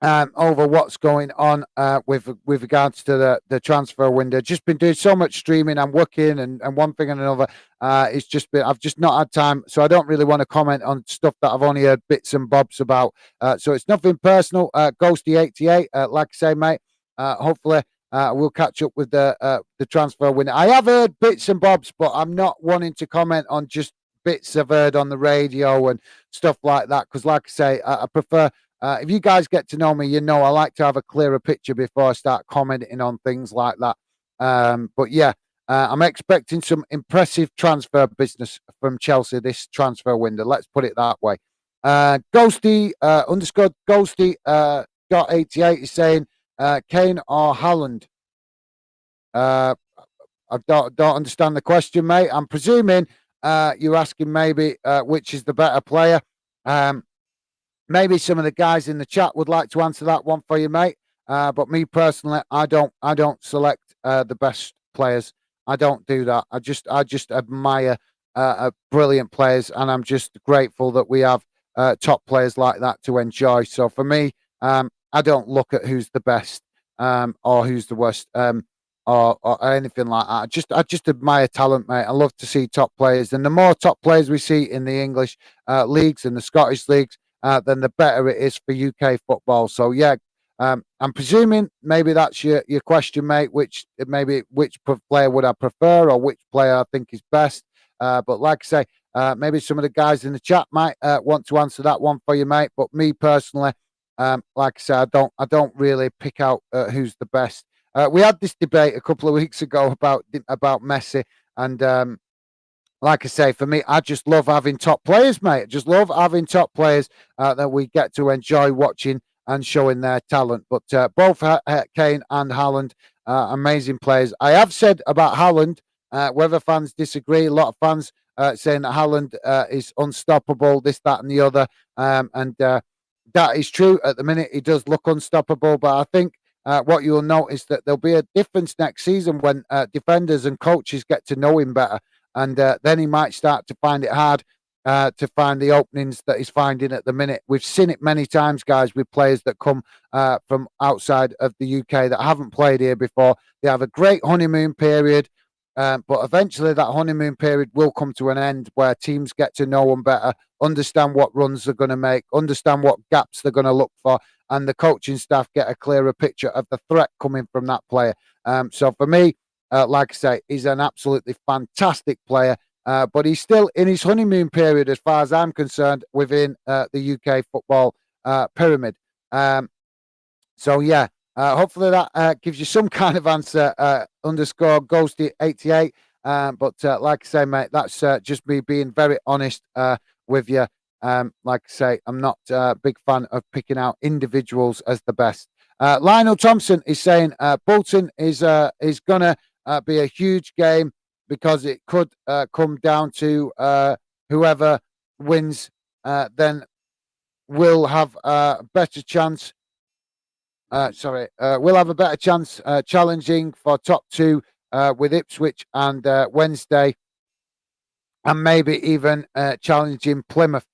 over what's going on with regards to the transfer window. Just been doing so much streaming. I'm working and one thing and another. It's just been, I've just not had time, so I don't really want to comment on stuff that I've only heard bits and bobs about. So it's nothing personal. Ghosty88, like I say, mate. Hopefully We'll catch up with the transfer window. I have heard bits and bobs, but I'm not wanting to comment on just bits I've heard on the radio and stuff like that. Because, like I say, I prefer. If you guys get to know me, you know I like to have a clearer picture before I start commenting on things like that. But yeah, I'm expecting some impressive transfer business from Chelsea this transfer window. Let's put it that way. Ghosty underscore Ghosty got 88 is saying Kane or Haaland. I don't understand the question, mate. I'm presuming you're asking maybe which is the better player. Maybe some of the guys in the chat would like to answer that one for you, mate. But me personally, I don't select the best players. I don't do that. I just admire brilliant players, and I'm just grateful that we have top players like that to enjoy. So for me, I don't look at who's the best or who's the worst or anything like that. I just admire talent, mate. I love to see top players, and the more top players we see in the English leagues and the Scottish leagues, then the better it is for UK football. So yeah, I'm presuming maybe that's your question, mate. Which player would I prefer, or which player I think is best? But like I say, maybe some of the guys in the chat might want to answer that one for you, mate. But me personally, like I say, I don't really pick out who's the best. We had this debate a couple of weeks ago about Messi, and like I say, for me, I just love having top players, mate. I just love having top players that we get to enjoy watching and showing their talent. But both Kane and Haaland, amazing players. I have said about Haaland, whether fans disagree, a lot of fans saying that Haaland is unstoppable, this, that, and the other. And that is true. At the minute, he does look unstoppable. But I think what you'll notice that there'll be a difference next season when defenders and coaches get to know him better. And then he might start to find it hard to find the openings that he's finding at the minute. We've seen it many times, guys, with players that come from outside of the UK that haven't played here before. They have a great honeymoon period, but eventually that honeymoon period will come to an end where teams get to know them better, understand what runs they're going to make, understand what gaps they're going to look for, and the coaching staff get a clearer picture of the threat coming from that player. So for me, like I say, he's an absolutely fantastic player, but he's still in his honeymoon period, as far as I'm concerned, within the UK football pyramid. So yeah, hopefully that gives you some kind of answer. Underscore Ghosty 88. But like I say, mate, that's just me being very honest with you. Like I say, I'm not a big fan of picking out individuals as the best. Lionel Thompson is saying Bolton is gonna be a huge game because it could come down to whoever wins, then will have a better chance. We'll have a better chance challenging for top two with Ipswich and Wednesday, and maybe even challenging Plymouth.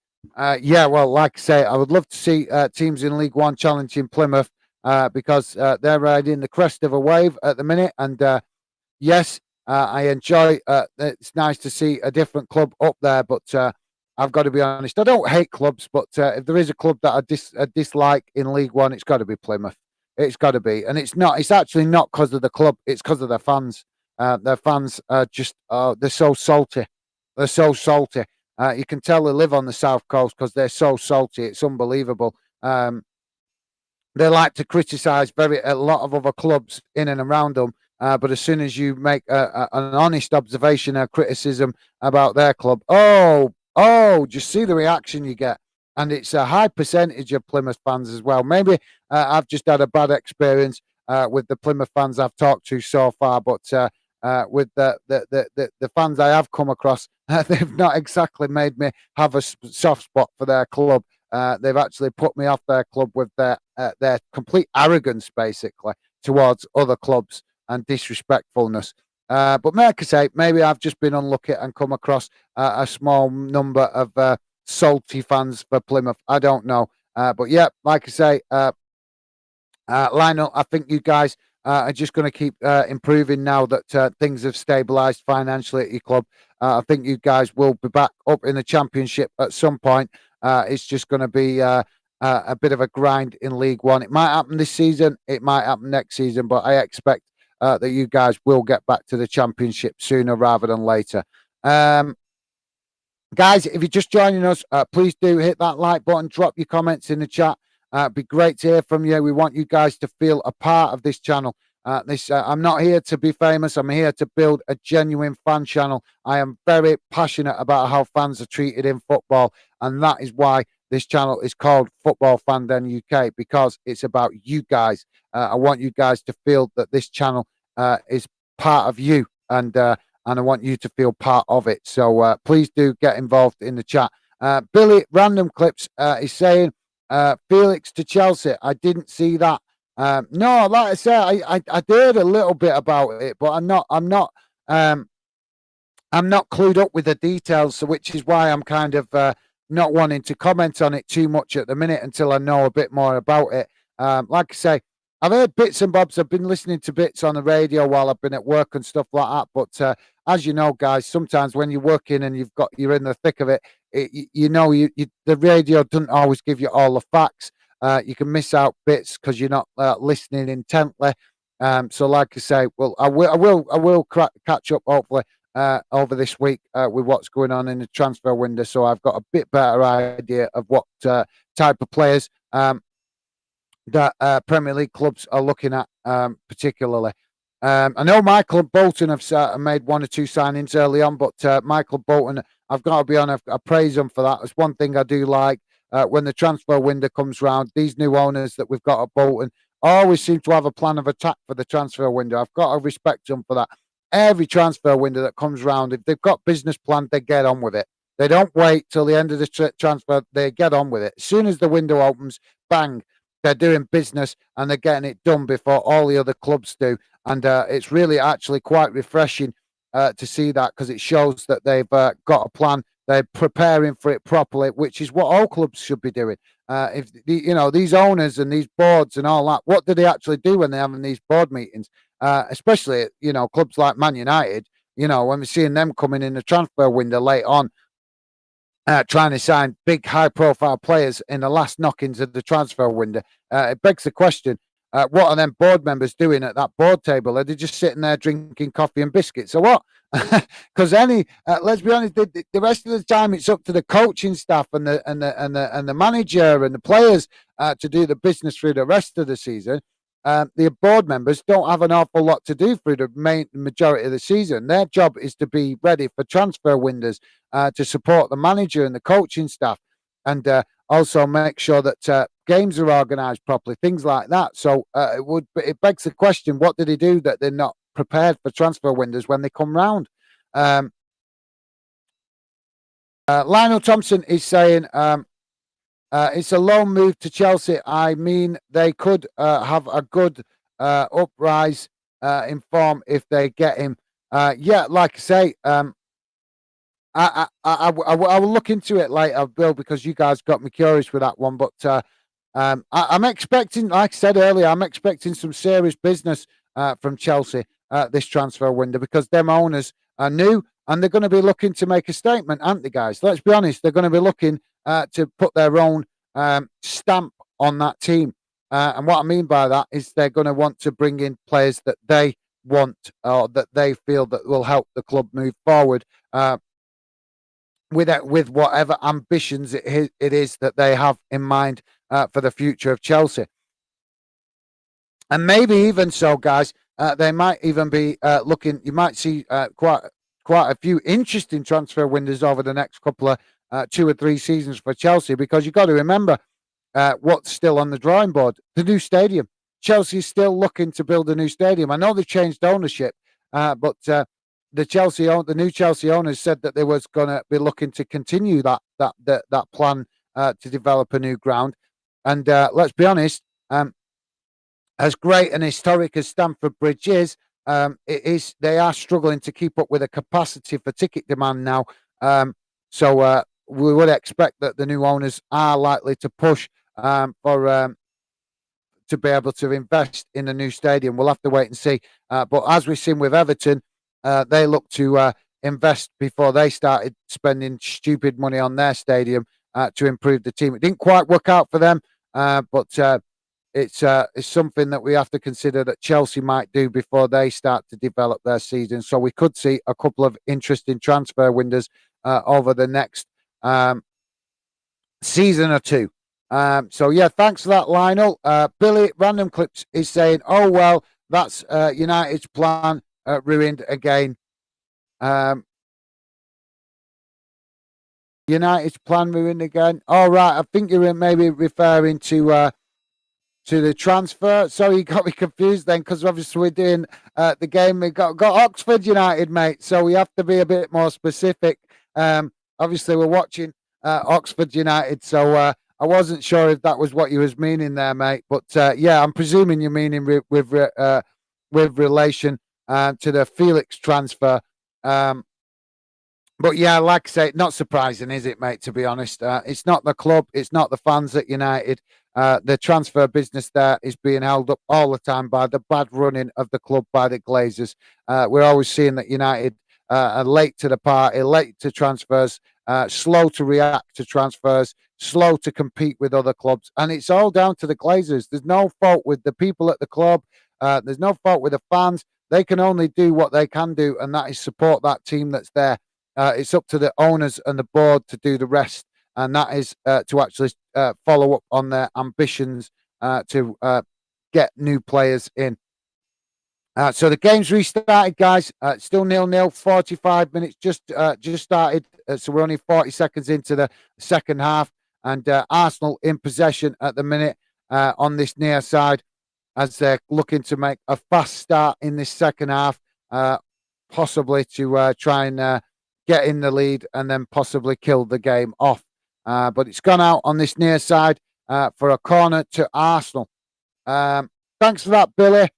Yeah, well, like I say, I would love to see teams in League One challenging Plymouth because they're riding the crest of a wave at the minute. And yes, I enjoy. It's nice to see a different club up there, but I've got to be honest. I don't hate clubs, but if there is a club that I dislike in League One, it's got to be Plymouth. It's got to be, and it's not. It's actually not because of the club. It's because of their fans. Their fans are just they're so salty. They're so salty. You can tell they live on the south coast because they're so salty. It's unbelievable. They like to criticise a lot of other clubs in and around them. But as soon as you make an honest observation or criticism about their club, just see the reaction you get. And it's a high percentage of Plymouth fans as well. Maybe I've just had a bad experience with the Plymouth fans I've talked to so far, but with the fans I have come across, they've not exactly made me have a soft spot for their club. They've actually put me off their club with their complete arrogance, basically, towards other clubs and disrespectfulness. But like I say, maybe I've just been unlucky and come across a small number of salty fans for Plymouth. I don't know. But yeah, like I say, Lionel, I think you guys are just going to keep improving now that things have stabilised financially at your club. I think you guys will be back up in the championship at some point. It's just going to be a bit of a grind in League One. It might happen this season. It might happen next season, but I expect that you guys will get back to the Championship sooner rather than later. Guys, if you're just joining us, please do hit that like button, drop your comments in the chat. It'd be great to hear from you. We want you guys to feel a part of this channel. I'm not here to be famous. I'm here to build a genuine fan channel. I am very passionate about how fans are treated in football, and that is why this channel is called Football Fandom UK, because it's about you guys. I want you guys to feel that this channel is part of you, and I want you to feel part of it. So please do get involved in the chat. Billy Random Clips is saying, Felix to Chelsea. I didn't see that. No, like I said, I heard a little bit about it, but I'm not clued up with the details, so which is why I'm kind of not wanting to comment on it too much at the minute until I know a bit more about it. Like I say, I've heard bits and bobs. I've been listening to bits on the radio while I've been at work and stuff like that. But as you know, guys, sometimes when you're working and you're in the thick of it, the radio doesn't always give you all the facts. You can miss out bits because you're not listening intently. So, like I say, well, I will catch up hopefully over this week with what's going on in the transfer window. So I've got a bit better idea of what type of players that Premier League clubs are looking at particularly. I know Michael and Bolton have made one or two signings early on, but Michael Bolton, I've got to be honest, I praise him for that. It's one thing I do like when the transfer window comes round. These new owners that we've got at Bolton always seem to have a plan of attack for the transfer window. I've got to respect them for that. Every transfer window that comes round, if they've got business plan, they get on with it. They don't wait till the end of the transfer. They get on with it. As soon as the window opens, bang, they're doing business and they're getting it done before all the other clubs do. And it's really actually quite refreshing to see that, because it shows that they've got a plan. They're preparing for it properly, which is what all clubs should be doing. If these owners and these boards and all that, what do they actually do when they're having these board meetings? Especially clubs like Man United. When we're seeing them coming in the transfer window late on, trying to sign big, high-profile players in the last knockings of the transfer window. It begs the question, what are them board members doing at that board table? Are they just sitting there drinking coffee and biscuits or what? Because let's be honest, the rest of the time it's up to the coaching staff and the manager and the players to do the business through the rest of the season. The board members don't have an awful lot to do through the majority of the season. Their job is to be ready for transfer windows, to support the manager and the coaching staff, and also make sure that games are organised properly, things like that. So it begs the question: what do they do that they're not prepared for transfer windows when they come round? Lionel Thompson is saying it's a loan move to Chelsea. I mean, they could have a good uprise in form if they get him. Yeah, like I say, I will look into it later, Bill, because you guys got me curious with that one. But I'm expecting, like I said earlier, I'm expecting some serious business from Chelsea this transfer window, because them owners are new and they're going to be looking to make a statement, aren't they, guys? Let's be honest, they're going to be looking to put their own stamp on that team. And what I mean by that is they're going to want to bring in players that they want, or that they feel that will help the club move forward with whatever ambitions it is that they have in mind for the future of Chelsea. And maybe even so, guys, they might even be looking, you might see quite a few interesting transfer windows over the next couple of 2 or 3 seasons for Chelsea, because you've got to remember what's still on the drawing board: the new stadium. Chelsea's still looking to build a new stadium. I know they've changed ownership, but the new Chelsea owners said that they was going to be looking to continue that plan to develop a new ground. And let's be honest, as great and historic as Stamford Bridge is, they are struggling to keep up with the capacity for ticket demand now. So we would expect that the new owners are likely to push to be able to invest in a new stadium. We'll have to wait and see. But as we've seen with Everton, they look to invest before they started spending stupid money on their stadium. to improve the team. It didn't quite work out for them, but it's something that we have to consider that Chelsea might do before they start to develop their season. So we could see a couple of interesting transfer windows over the next season or two. So yeah, thanks for that, Lionel. Billy Random Clips is saying, "Oh well, that's United's plan ruined again." United's plan ruined again. All right, I think you're maybe referring to the transfer. Sorry, you got me confused then, because obviously we're doing the game. We got Oxford United, mate. So we have to be a bit more specific. Obviously, we're watching Oxford United, so I wasn't sure if that was what you was meaning there, mate. But yeah, I'm presuming you're meaning with relation to the Felix transfer. But yeah, like I say, not surprising, is it, mate? To be honest, it's not the club, it's not the fans at United. The transfer business there is being held up all the time by the bad running of the club by the Glazers. We're always seeing that United are late to the party, late to transfers, slow to react to transfers, slow to compete with other clubs, and it's all down to the Glazers. There's no fault with the people at the club. There's no fault with the fans. They can only do what they can do, and that is support that team that's there. It's up to the owners and the board to do the rest, and that is to actually follow up on their ambitions to get new players in. So the game's restarted, guys. Still 0-0, 45 minutes just started. So we're only 40 seconds into the second half, and Arsenal in possession at the minute on this near side as they're looking to make a fast start in this second half, possibly to try and get in the lead and then possibly kill the game off. But it's gone out on this near side for a corner to Arsenal. Thanks for that, Billy.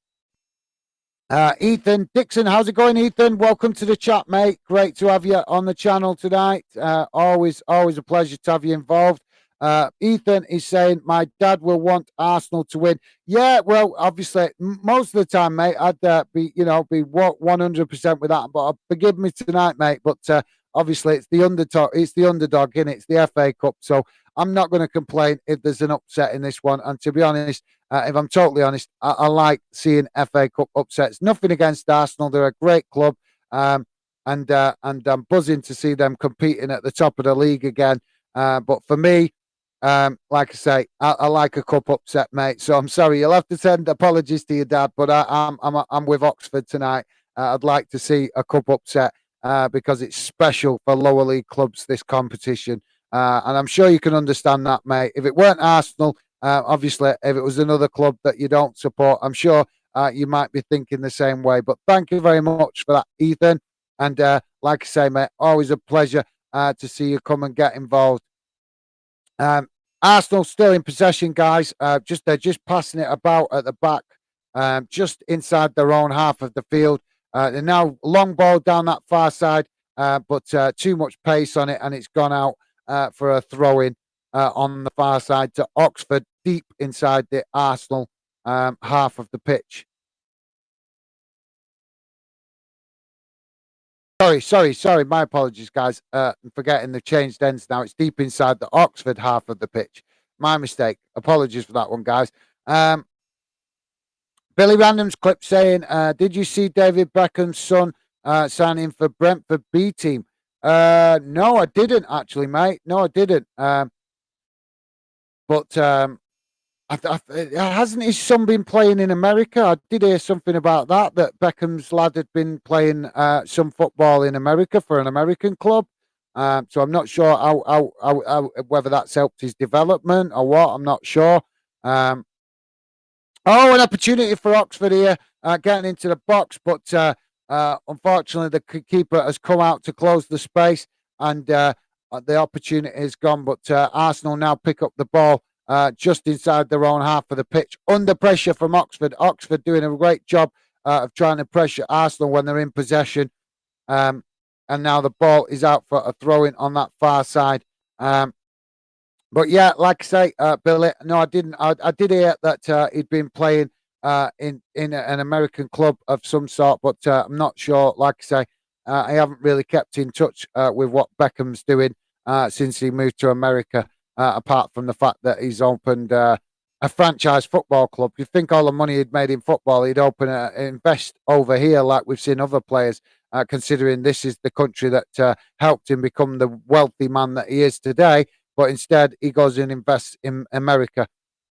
Ethan Dixon, how's it going, Ethan? Welcome to the chat, mate. Great to have you on the channel tonight. Always a pleasure to have you involved. Ethan is saying, my dad will want Arsenal to win. Yeah, well, obviously, most of the time, mate, I'd be 100% with that. But forgive me tonight, mate. But obviously, it's the underdog. It's the underdog, innit? It's the FA Cup. So I'm not going to complain if there's an upset in this one. And to be honest, if I'm totally honest, I like seeing FA Cup upsets. Nothing against Arsenal; they're a great club, and I'm buzzing to see them competing at the top of the league again. But for me, like I say, I like a cup upset, mate. So I'm sorry, you'll have to send apologies to your dad, but I'm with Oxford tonight. I'd like to see a cup upset because it's special for lower league clubs, this competition, and I'm sure you can understand that, mate. If it weren't Arsenal, obviously, if it was another club that you don't support, I'm sure you might be thinking the same way. But thank you very much for that, Ethan. And like I say, mate, always a pleasure to see you come and get involved. Arsenal still in possession, guys. They're just passing it about at the back, just inside their own half of the field. They're now long ball down that far side, but too much pace on it, and it's gone out for a throw-in on the far side to Oxford, deep inside the Arsenal half of the pitch. Sorry. My apologies, guys. I'm forgetting they've changed ends now. It's deep inside the Oxford half of the pitch. My mistake. Apologies for that one, guys. Billy Random's clip saying, did you see David Beckham's son signing for Brentford B team? No, I didn't actually, mate. No, I didn't. But hasn't his son been playing in America? I did hear something about that Beckham's lad had been playing some football in America for an American club. So I'm not sure how whether that's helped his development or what. I'm not sure. An opportunity for Oxford here, getting into the box, but unfortunately the keeper has come out to close the space, and the opportunity is gone. But Arsenal now pick up the ball just inside their own half of the pitch, under pressure from Oxford. Oxford doing a great job of trying to pressure Arsenal when they're in possession. And now the ball is out for a throw-in on that far side. But yeah, like I say, Billy, no, I didn't. I did hear that he'd been playing in an American club of some sort, but I'm not sure. Like I say, I haven't really kept in touch with what Beckham's doing since he moved to America. Apart from the fact that he's opened a franchise football club, you think all the money he'd made in football, he'd invest over here like we've seen other players. Considering this is the country that helped him become the wealthy man that he is today, but instead he goes and invests in America.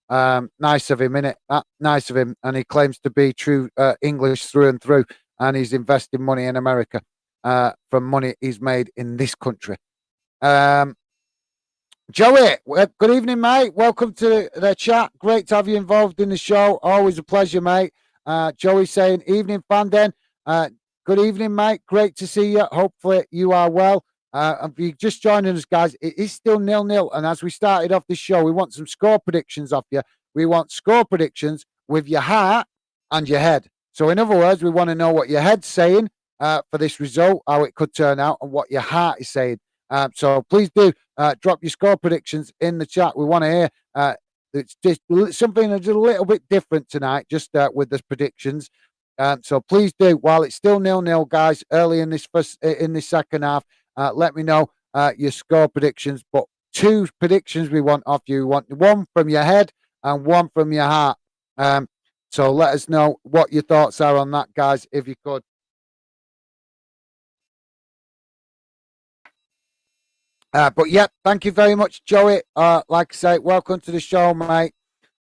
Nice of him, innit? Nice of him. And he claims to be true English through and through. And he's investing money in America from money he's made in this country. Joey, good evening, mate. Welcome to the chat. Great to have you involved in the show. Always a pleasure, mate. Joey saying, evening, fan den. Good evening, mate. Great to see you. Hopefully you are well. If you're just joining us, guys, it is still 0-0. And as we started off this show, we want some score predictions off you. We want score predictions with your heart and your head. So in other words, we want to know what your head's saying for this result, how it could turn out, and what your heart is saying. So please do drop your score predictions in the chat. We want to hear it's just something that's a little bit different tonight, just with the predictions. So please do, while it's still 0-0, guys, early in this second half, let me know your score predictions. But 2 predictions we want off you. We want one from your head and one from your heart. So let us know what your thoughts are on that, guys, if you could. But yeah, thank you very much, Joey. Like I say, welcome to the show, mate.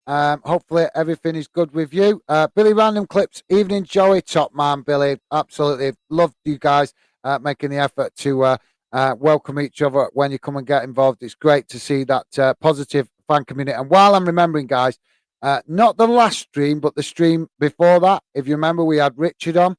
Hopefully everything is good with you. Billy Random Clips, evening, Joey. Top man, Billy. Absolutely loved you guys making the effort to welcome each other when you come and get involved. It's great to see that positive fan community. And while I'm remembering, guys, not the last stream, but the stream before that, if you remember, we had Richard on,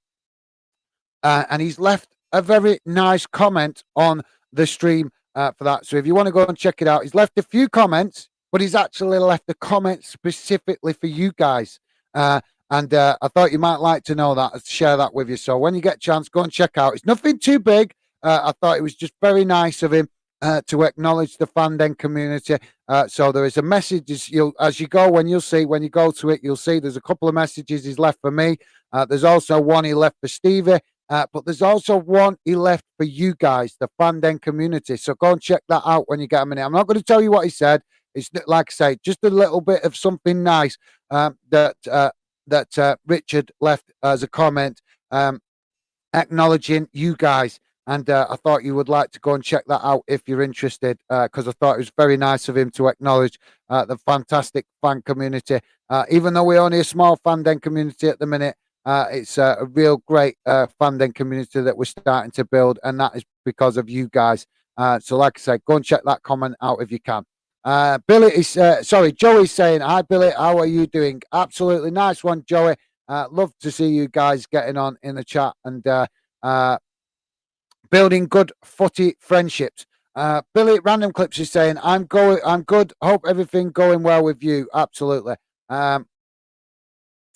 and he's left a very nice comment on the stream for that. So if you want to go and check it out, he's left a few comments, but he's actually left a comment specifically for you guys. And I thought you might like to know that, share that with you. So when you get a chance, go and check out. It's nothing too big. I thought it was just very nice of him to acknowledge the fandom community. So there is a message as you go, when you go to it, you'll see there's a couple of messages he's left for me. There's also one he left for Stevie. But there's also one he left for you guys, the fandom community. So go and check that out when you get a minute. I'm not going to tell you what he said. It's like I say, just a little bit of something nice that Richard left as a comment, acknowledging you guys. And I thought you would like to go and check that out if you're interested, because I thought it was very nice of him to acknowledge the fantastic fan community. Even though we're only a small fandom community at the minute, it's a real great fandom community that we're starting to build, and that is because of you guys. So like I said, go and check that comment out if you can. Joey's saying, hi, Billy, how are you doing? Absolutely nice one, Joey. Love to see you guys getting on in the chat and building good footy friendships. Billy Random Clips is saying, I'm good. Hope everything going well with you. Absolutely.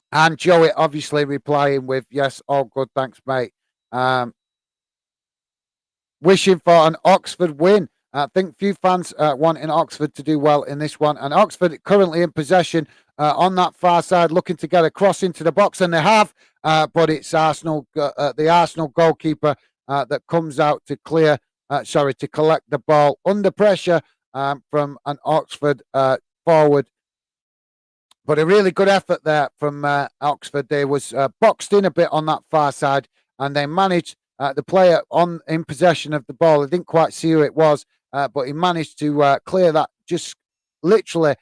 And Joey obviously replying with, yes, all good, thanks, mate. Wishing for an Oxford win. I think few fans wanting Oxford to do well in this one. And Oxford currently in possession on that far side, looking to get a cross into the box, and they have. But it's the Arsenal goalkeeper that comes out to collect the ball under pressure from an Oxford forward. But a really good effort there from Oxford. They was boxed in a bit on that far side, and they managed the player in possession of the ball. I didn't quite see who it was, but he managed to clear that, just literally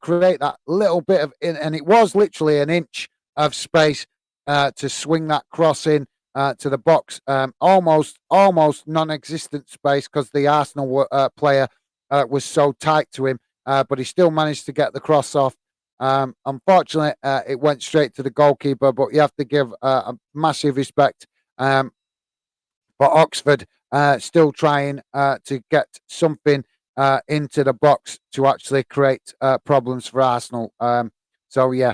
create that little bit of, and it was literally an inch of space to swing that cross in to the box. Almost non-existent space because the Arsenal player was so tight to him, but he still managed to get the cross off. Unfortunately, it went straight to the goalkeeper, but you have to give a massive respect for Oxford still trying to get something into the box to actually create problems for Arsenal. So, yeah.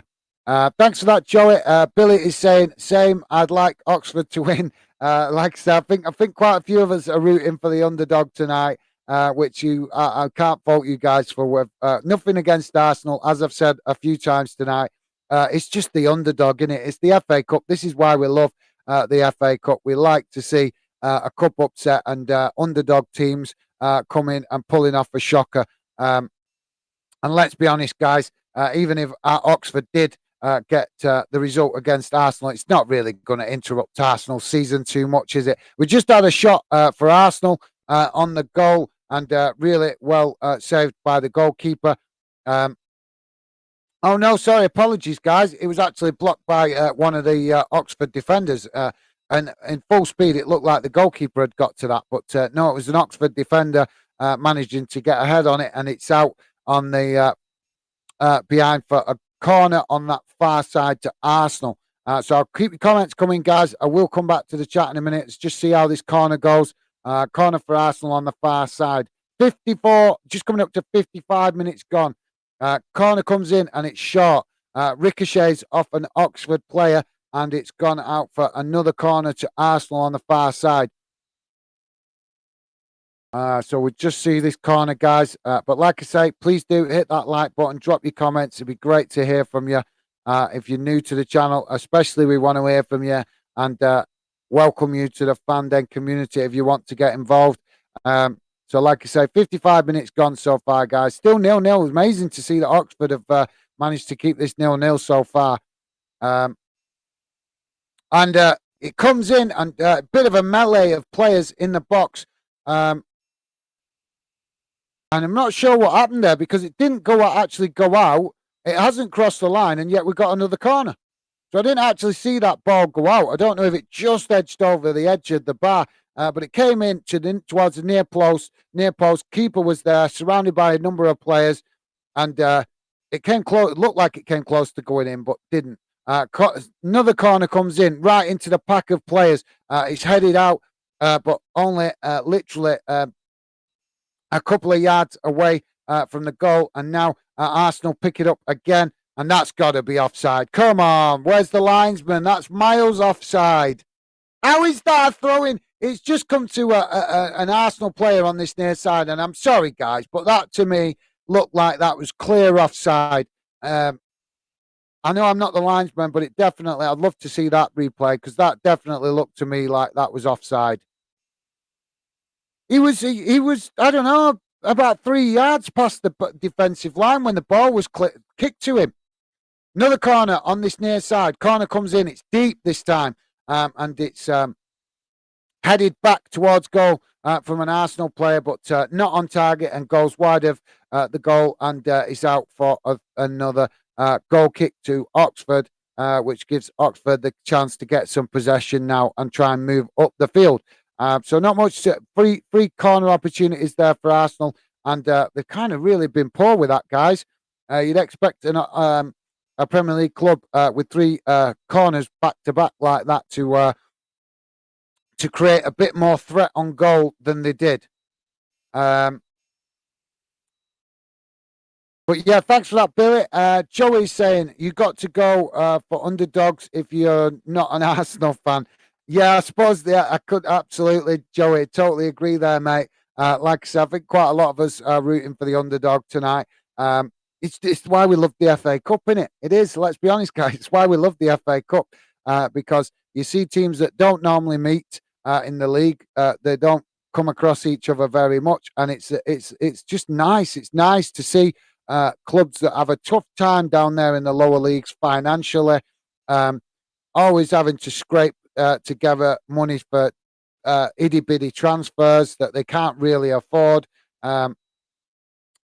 Thanks for that, Joey. Billy is saying, same, I'd like Oxford to win. Like I said, I think quite a few of us are rooting for the underdog tonight. Which I can't fault you guys for. Nothing against Arsenal, as I've said a few times tonight. It's just the underdog, isn't it? It's the FA Cup. This is why we love the FA Cup. We like to see a cup upset and underdog teams coming and pulling off a shocker. And let's be honest, guys, even if Oxford did get the result against Arsenal, it's not really going to interrupt Arsenal's season too much, is it? We just had a shot for Arsenal on the goal, and really well saved by the goalkeeper. Oh, no, sorry, apologies, guys. It was actually blocked by one of the Oxford defenders. And in full speed, it looked like the goalkeeper had got to that. But no, it was an Oxford defender managing to get ahead on it, and it's out on the behind for a corner on that far side to Arsenal. So I'll keep your comments coming, guys. I will come back to the chat in a minute. Let's just see how this corner goes. Corner for Arsenal on the far side. 54, just coming up to 55 minutes gone. Corner comes in and it's short. Ricochets off an Oxford player, and it's gone out for another corner to Arsenal on the far side. So we just see this corner, guys. But like I say, please do hit that like button, drop your comments. It'd be great to hear from you. If you're new to the channel, especially, we want to hear from you, and welcome you to the Fan Den community if you want to get involved. So like I say, 55 minutes gone so far, guys. Still 0-0. It's amazing to see that Oxford have managed to keep this 0-0 so far. And it comes in, and a bit of a melee of players in the box. And I'm not sure what happened there, because it didn't actually go out. It hasn't crossed the line, and yet we got another corner. So I didn't actually see that ball go out. I don't know if it just edged over the edge of the bar, but it came in towards the near post. Keeper was there, surrounded by a number of players, and it came close. It looked like it came close to going in, but didn't. Another corner comes in right into the pack of players. It's headed out, but only literally a couple of yards away from the goal, and now Arsenal pick it up again, and that's got to be offside. Come on, where's the linesman? That's miles offside. How is that a throw-in? It's just come to an Arsenal player on this near side, and I'm sorry, guys, but that to me looked like that was clear offside. I know I'm not the linesman, but it definitely, I'd love to see that replay, because that definitely looked to me like that was offside. He was, I don't know, about 3 yards past the defensive line when the ball was kicked to him. Another corner on this near side. Corner comes in. It's deep this time, and it's headed back towards goal from an Arsenal player, but not on target, and goes wide of the goal, and is out for another goal kick to Oxford, which gives Oxford the chance to get some possession now and try and move up the field. So not much free corner opportunities there for Arsenal, and they've kind of really been poor with that, guys. You'd expect a Premier League club with 3 corners back to back like that to create a bit more threat on goal than they did. But yeah, thanks for that, Billy. Joey's saying you got to go for underdogs if you're not an Arsenal fan. Yeah, I suppose I could absolutely, Joey, totally agree there, mate. Like I said, I think quite a lot of us are rooting for the underdog tonight. It's why we love the FA Cup, innit? It is, let's be honest, guys. It's why we love the FA Cup, because you see teams that don't normally meet in the league. They don't come across each other very much, and it's just nice. It's nice to see clubs that have a tough time down there in the lower leagues financially, always having to scrape together money for itty-bitty transfers that they can't really afford. And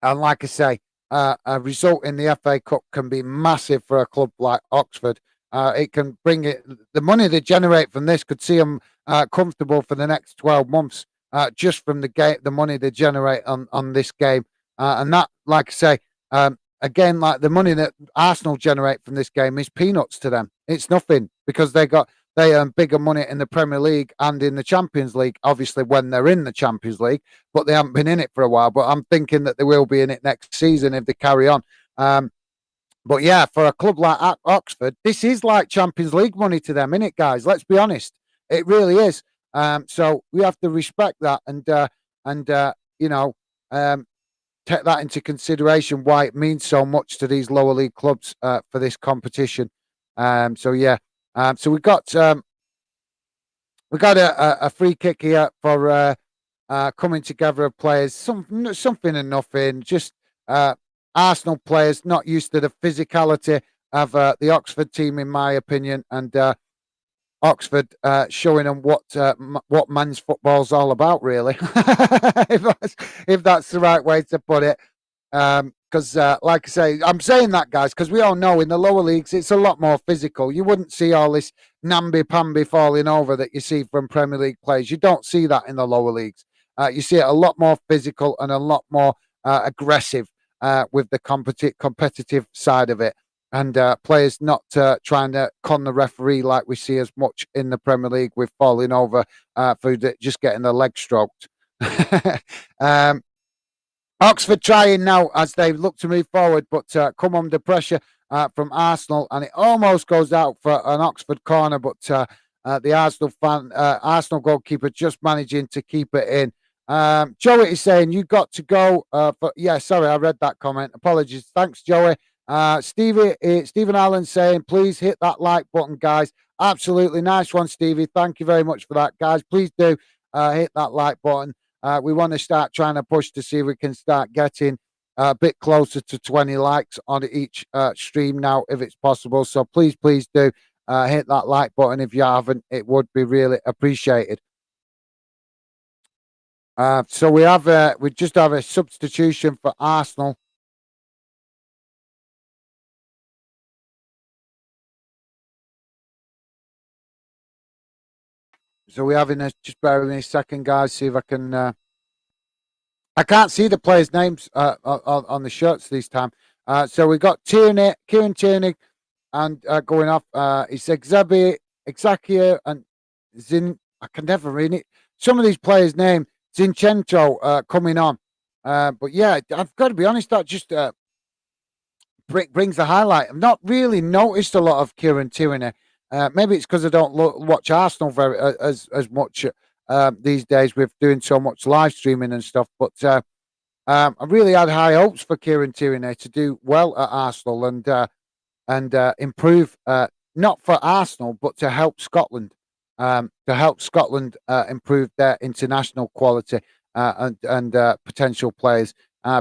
like I say, a result in the FA Cup can be massive for a club like Oxford. It can bring it, the money they generate from this could see them comfortable for the next 12 months, just from the money they generate on this game. And that, like I say, again, like the money that Arsenal generate from this game is peanuts to them. It's nothing, because they earn bigger money in the Premier League and in the Champions League, obviously, when they're in the Champions League, but they haven't been in it for a while. But I'm thinking that they will be in it next season if they carry on. But yeah, for a club like Oxford, this is like Champions League money to them, innit, guys? Let's be honest. It really is. So we have to respect that and take that into consideration, why it means so much to these lower league clubs for this competition. So yeah. So we got a free kick here for coming together of players, something and nothing. Just Arsenal players not used to the physicality of the Oxford team, in my opinion, and Oxford showing them what men's football's all about, really, if that's the right way to put it. Because, like I say, I'm saying that, guys, because we all know in the lower leagues it's a lot more physical. You wouldn't see all this namby-pamby falling over that you see from Premier League players. You don't see that in the lower leagues. You see it a lot more physical and a lot more aggressive with the competitive side of it. And players not trying to con the referee like we see as much in the Premier League with falling over for just getting their leg stroked. Oxford trying now as they look to move forward, but come under pressure from Arsenal, and it almost goes out for an Oxford corner, but the Arsenal goalkeeper just managing to keep it in. Joey is saying you got to go. Sorry, I read that comment. Apologies. Thanks, Joey. Stephen Allen saying, please hit that like button, guys. Absolutely nice one, Stevie. Thank you very much for that, guys. Please do hit that like button. We want to start trying to push to see if we can start getting a bit closer to 20 likes on each stream now, if it's possible. So please do hit that like button if you haven't. It would be really appreciated. So we just have a substitution for Arsenal. So we're having just bear with me a second, guys. See if I can. I can't see the players' names on the shirts this time. So we got Kieran Tierney, and going off. It's Exakia and Zin. I can never read it. Some of these players' names, Zinchenko, coming on. But yeah, I've got to be honest. That just brings the highlight. I've not really noticed a lot of Kieran Tierney. Maybe it's because I don't watch Arsenal very as much these days with doing so much live streaming and stuff. But I really had high hopes for Kieran Tierney to do well at Arsenal and improve, not for Arsenal, but to help Scotland, improve their international quality and potential players.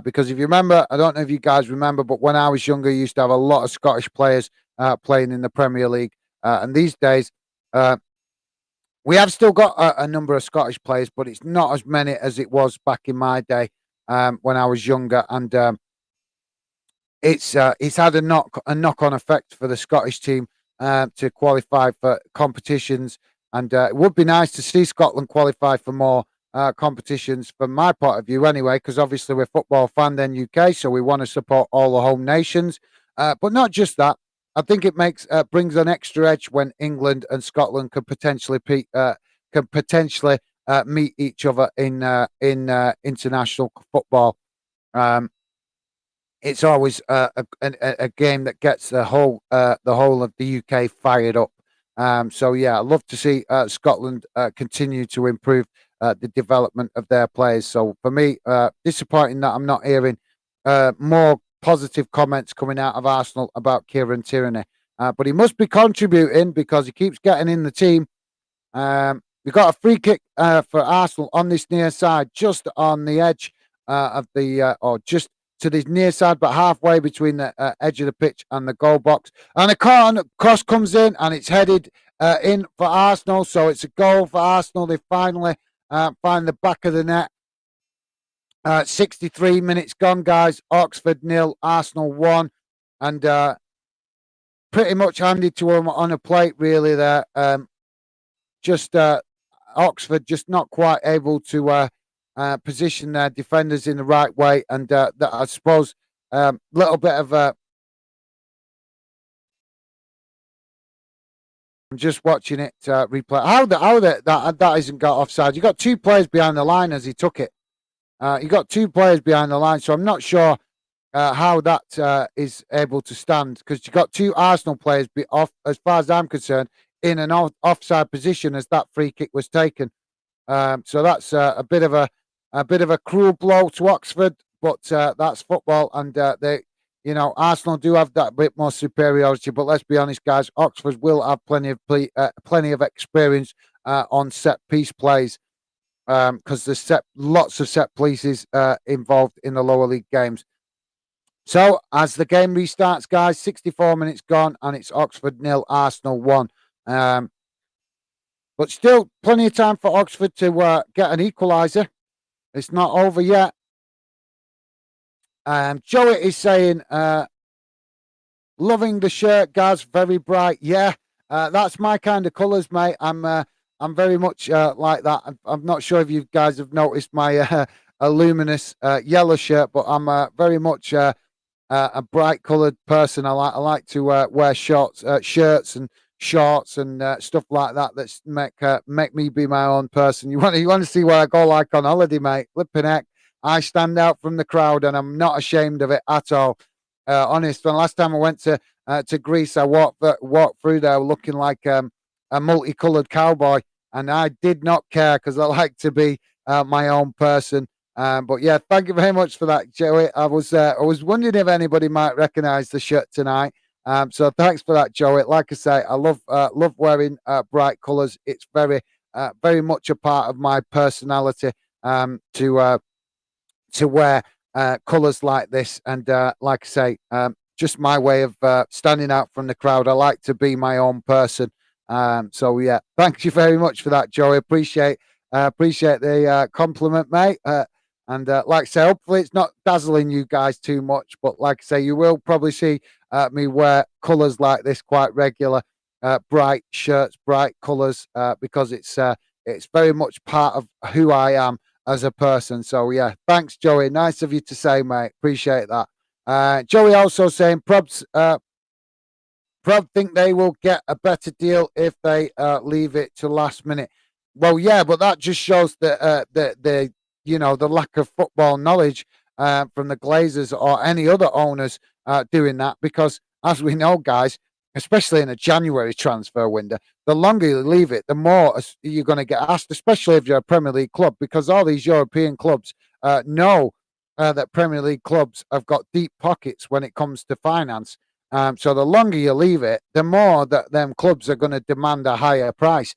Because if you remember, I don't know if you guys remember, but when I was younger, you used to have a lot of Scottish players playing in the Premier League. And these days, we have still got a number of Scottish players, but it's not as many as it was back in my day when I was younger. And it's had a knock-on effect for the Scottish team to qualify for competitions. And it would be nice to see Scotland qualify for more competitions from my point of view anyway, because obviously we're football fan in UK, so we want to support all the home nations. But not just that. I think it brings an extra edge when England and Scotland could potentially meet each other in international football. It's always a game that gets the whole of the UK fired up. So yeah, I'd love to see Scotland continue to improve the development of their players. So for me, disappointing that I'm not hearing more positive comments coming out of Arsenal about Kieran Tierney. But he must be contributing because he keeps getting in the team. We've got a free kick for Arsenal on this near side, just on the edge of or just to the near side, but halfway between the edge of the pitch and the goal box. And a cross comes in and it's headed in for Arsenal. So it's a goal for Arsenal. They finally find the back of the net. 63 minutes gone, guys. Oxford 0, Arsenal 1. And pretty much handed to them on a plate, really, there. Oxford just not quite able to position their defenders in the right way. And that, I suppose, little bit of a... I'm just watching it replay. How that isn't got offside? You got two players behind the line as he took it. You got two players behind the line, so I'm not sure how that is able to stand because you got two Arsenal players off, as far as I'm concerned, in an offside position as that free kick was taken. So that's a bit of a cruel blow to Oxford, but that's football, and Arsenal do have that bit more superiority. But let's be honest, guys, Oxford will have plenty of experience on set piece plays. because there's lots of set pieces involved in the lower league games. So as the game restarts, guys, 64 minutes gone, and it's Oxford 0, Arsenal 1. But still plenty of time for Oxford to get an equaliser. It's not over yet. Joey is saying, loving the shirt, Gaz, very bright. Yeah, that's my kind of colours, mate. I'm very much like that. I'm not sure if you guys have noticed my a luminous yellow shirt, but I'm very much a bright coloured person. I like to wear shirts and shorts and stuff like that. That's make me be my own person. You want to see what I go like on holiday, mate? Flipping heck, I stand out from the crowd, and I'm not ashamed of it at all. Honest, when last time I went to Greece, I walked through there looking like a multicoloured cowboy, and I did not care because I like to be my own person. But yeah, thank you very much for that, Joey. I was wondering if anybody might recognise the shirt tonight. So thanks for that, Joey. Like I say, I love wearing bright colours. It's very much a part of my personality to wear colours like this. And like I say, just my way of standing out from the crowd. I like to be my own person. So yeah, thank you very much for that, Joey. Appreciate the compliment, mate. And like I say, hopefully it's not dazzling you guys too much. But like I say, you will probably see me wear colours like this quite regular, bright shirts, bright colours, because it's very much part of who I am as a person. So yeah, thanks, Joey. Nice of you to say, mate. Appreciate that. Joey also saying Probs think they will get a better deal if they leave it to last minute. Well, yeah, but that just shows the lack of football knowledge from the Glazers or any other owners doing that, because as we know, guys, especially in a January transfer window, the longer you leave it, the more you're going to get asked, especially if you're a Premier League club, because all these European clubs know that Premier League clubs have got deep pockets when it comes to finance. So the longer you leave it, the more that them clubs are going to demand a higher price.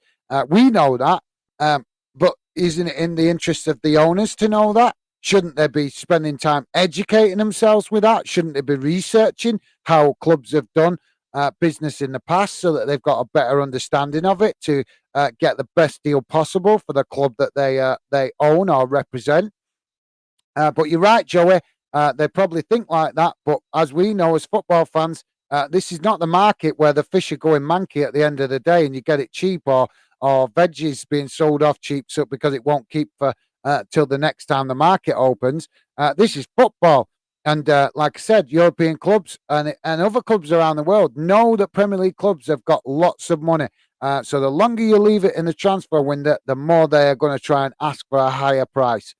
We know that, but isn't it in the interest of the owners to know that? Shouldn't they be spending time educating themselves with that? Shouldn't they be researching how clubs have done business in the past so that they've got a better understanding of it to get the best deal possible for the club that they own or represent? But you're right, Joey. They probably think like that. But as we know as football fans, this is not the market where the fish are going manky at the end of the day and you get it cheap, or veggies being sold off cheap so because it won't keep for till the next time the market opens. This is football. And like I said, European clubs and other clubs around the world know that Premier League clubs have got lots of money. So the longer you leave it in the transfer window, the more they are going to try and ask for a higher price.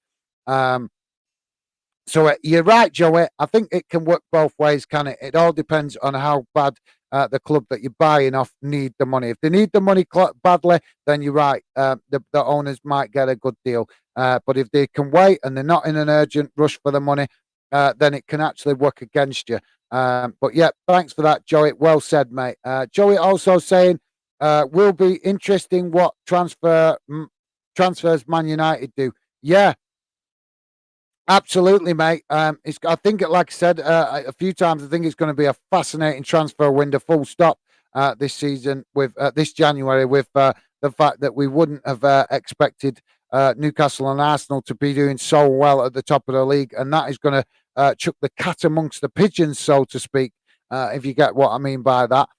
So you're right, Joey. I think it can work both ways, can it? It all depends on how bad the club that you're buying off need the money. If they need the money badly, then you're right. The owners might get a good deal. But if they can wait and they're not in an urgent rush for the money, then it can actually work against you. But yeah, thanks for that, Joey. Well said, mate. Joey also saying, will be interesting what transfers Man United do. Yeah, absolutely, mate. I think, like I said a few times, I think it's going to be a fascinating transfer window, full stop, this season, with this January, with the fact that we wouldn't have expected Newcastle and Arsenal to be doing so well at the top of the league, and that is going to chuck the cat amongst the pigeons, so to speak, if you get what I mean by that.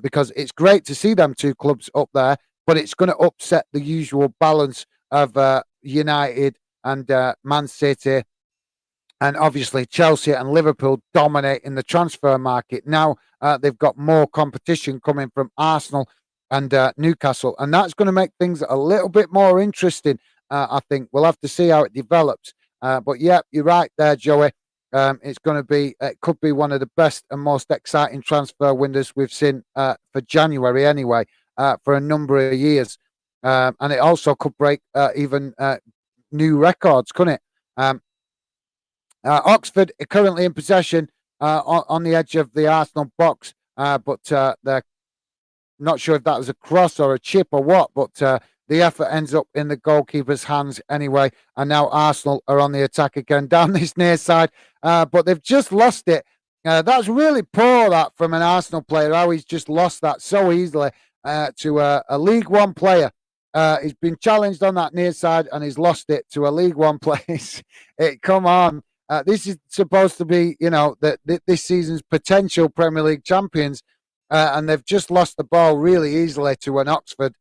Because it's great to see them two clubs up there, but it's going to upset the usual balance of United and Man City, and obviously Chelsea and Liverpool dominate in the transfer market. Now they've got more competition coming from Arsenal and Newcastle, and that's going to make things a little bit more interesting. I think we'll have to see how it develops. But yeah, you're right there, Joey. It could be one of the best and most exciting transfer windows we've seen for January anyway, for a number of years. And it also could break even new records, couldn't it? Oxford are currently in possession on the edge of the Arsenal box, but they're not sure if that was a cross or a chip or what, but the effort ends up in the goalkeeper's hands anyway. And now Arsenal are on the attack again down this near side, but they've just lost it. That's really poor that from an Arsenal player, how he's just lost that so easily to a League One player. He's been challenged on that near side and he's lost it to a League One place. Come on. This is supposed to be, this season's potential Premier League champions, and they've just lost the ball really easily to an Oxford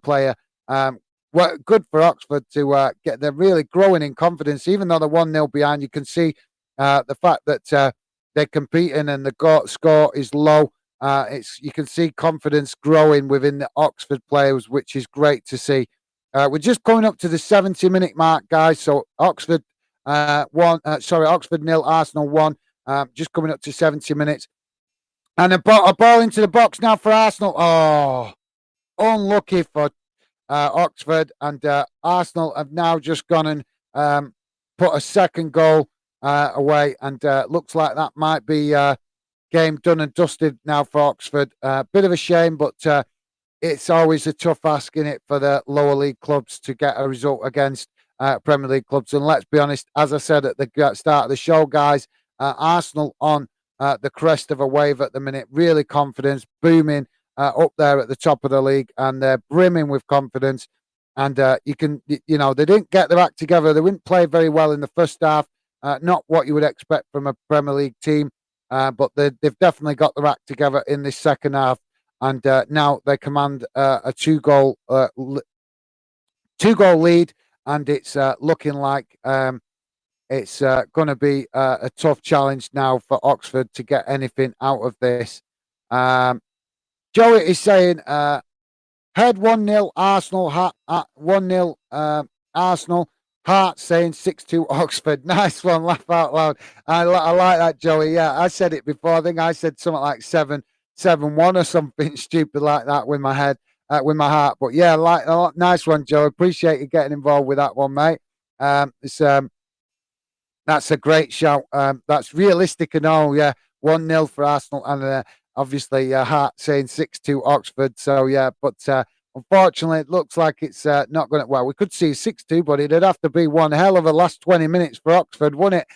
player. Good for Oxford to get them really growing in confidence, even though they're 1-0 behind. You can see the fact that they're competing and the score is low. You can see confidence growing within the Oxford players, which is great to see. We're just coming up to the 70-minute mark, guys. So Oxford Oxford 0, Arsenal 1. Just coming up to 70 minutes. And a ball into the box now for Arsenal. Oh, unlucky for Oxford. And Arsenal have now just gone and put a second goal away. And looks like that might be game done and dusted now for Oxford. Bit of a shame, but it's always a tough ask in it for the lower league clubs to get a result against Premier League clubs. And let's be honest, as I said at the start of the show, guys, Arsenal on the crest of a wave at the minute, really confidence, booming up there at the top of the league, and they're brimming with confidence. And they didn't get their act together. They didn't play very well in the first half, not what you would expect from a Premier League team, but they've definitely got their act together in this second half. And now they command a two-goal lead, and it's looking like it's going to be a tough challenge now for Oxford to get anything out of this. Joey is saying, head 1-0 Arsenal, 1-0 Arsenal. Hart saying 6-2 Oxford. Nice one, laugh out loud. I like that, Joey. Yeah, I said it before. I think I said something like 7-1 or something stupid like that with my head. With my heart, but yeah, nice one, Joe. Appreciate you getting involved with that one, mate. That's a great shout. That's realistic and all. Yeah, 1-0 for Arsenal, and obviously Hart saying 6-2 Oxford. So yeah, but unfortunately, it looks like it's not going to. Well, we could see 6-2, but it'd have to be one hell of a last 20 minutes for Oxford, wouldn't it,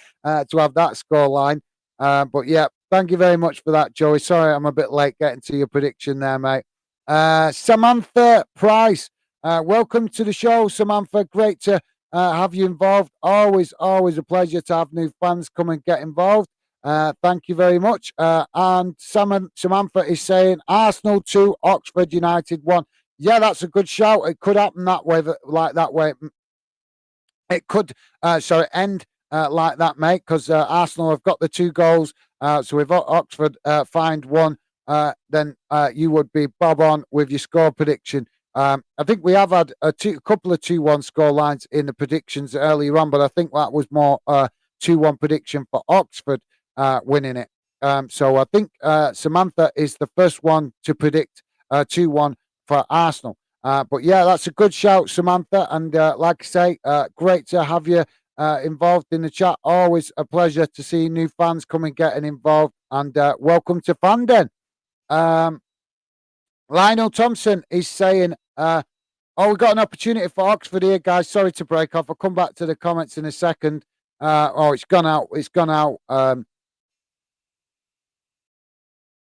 to have that score line? But yeah, thank you very much for that, Joey. Sorry, I'm a bit late getting to your prediction there, mate. Samantha Price, welcome to the show, Samantha. Great to have you involved. Always a pleasure to have new fans come and get involved. Thank you very much. And Samantha is saying Arsenal 2, Oxford United 1. Yeah, that's a good shout. It could happen that way, that way. It could, end like that, mate, because Arsenal have got the 2 goals. So if Oxford find one, then you would be bob on with your score prediction. I think we have had a couple of 2-1 score lines in the predictions earlier on, but I think that was more 2-1 prediction for Oxford winning it. So I think Samantha is the first one to predict 2-1 for Arsenal. But yeah, that's a good shout, Samantha. And like I say, great to have you involved in the chat. Always a pleasure to see new fans coming getting involved. And welcome to Fanden. Lionel Thompson is saying, we've got an opportunity for Oxford here, guys. Sorry to break off. I'll come back to the comments in a second. It's gone out. It's gone out.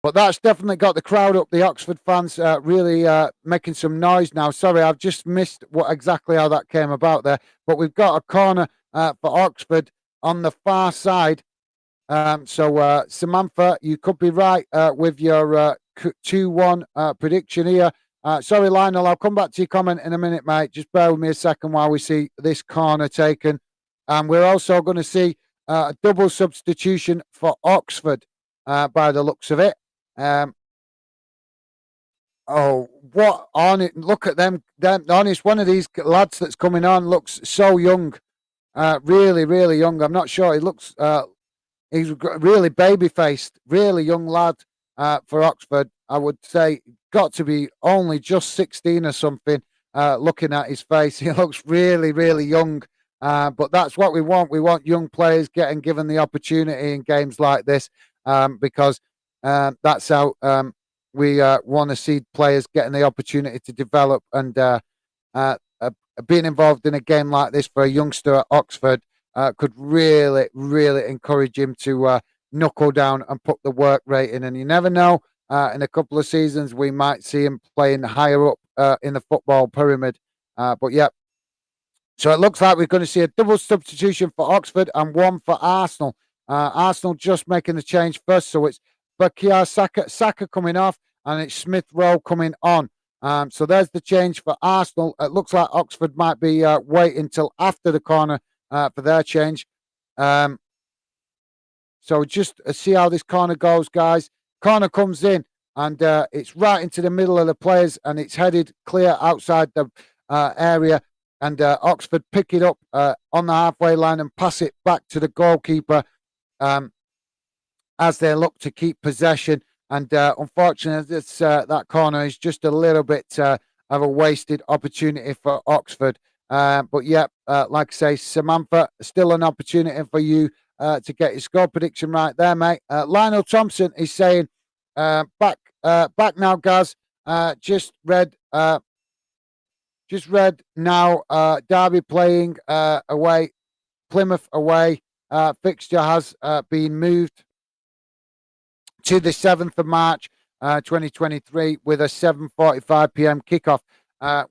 But that's definitely got the crowd up. The Oxford fans really making some noise now. Sorry, I've just missed exactly how that came about there. But we've got a corner for Oxford on the far side. So Samantha, you could be right with your 2-1 prediction here. Sorry, Lionel, I'll come back to your comment in a minute, mate. Just bear with me a second while we see this corner taken. And we're also going to see a double substitution for Oxford by the looks of it. What on it? Look at them. Honest, one of these lads that's coming on looks so young. Really, really young. I'm not sure. He looks... he's really baby-faced, really young lad for Oxford. I would say got to be only just 16 or something. Looking at his face, he looks really, really young. But that's what we want. We want young players getting given the opportunity in games like this because that's how we want to see players getting the opportunity to develop and being involved in a game like this for a youngster at Oxford could really, really encourage him to knuckle down and put the work rate in. And you never know, in a couple of seasons, we might see him playing higher up in the football pyramid. But yeah, so it looks like we're going to see a double substitution for Oxford and one for Arsenal. Arsenal just making the change first, so it's Bukayo Saka coming off, and it's Smith Rowe coming on. So there's the change for Arsenal. It looks like Oxford might be waiting till after the corner for their change. So just see how this corner goes, guys. Corner comes in, and it's right into the middle of the players, and it's headed clear outside the area. And Oxford pick it up on the halfway line and pass it back to the goalkeeper as they look to keep possession. And unfortunately, that corner is just a little bit of a wasted opportunity for Oxford. But yeah, like I say, Samantha, still an opportunity for you to get your score prediction right there, mate. Lionel Thompson is saying, back now, Gaz. Just read now, Derby playing away, Plymouth away. Fixture has been moved to the 7th of March, 2023, with a 7:45 p.m. kickoff.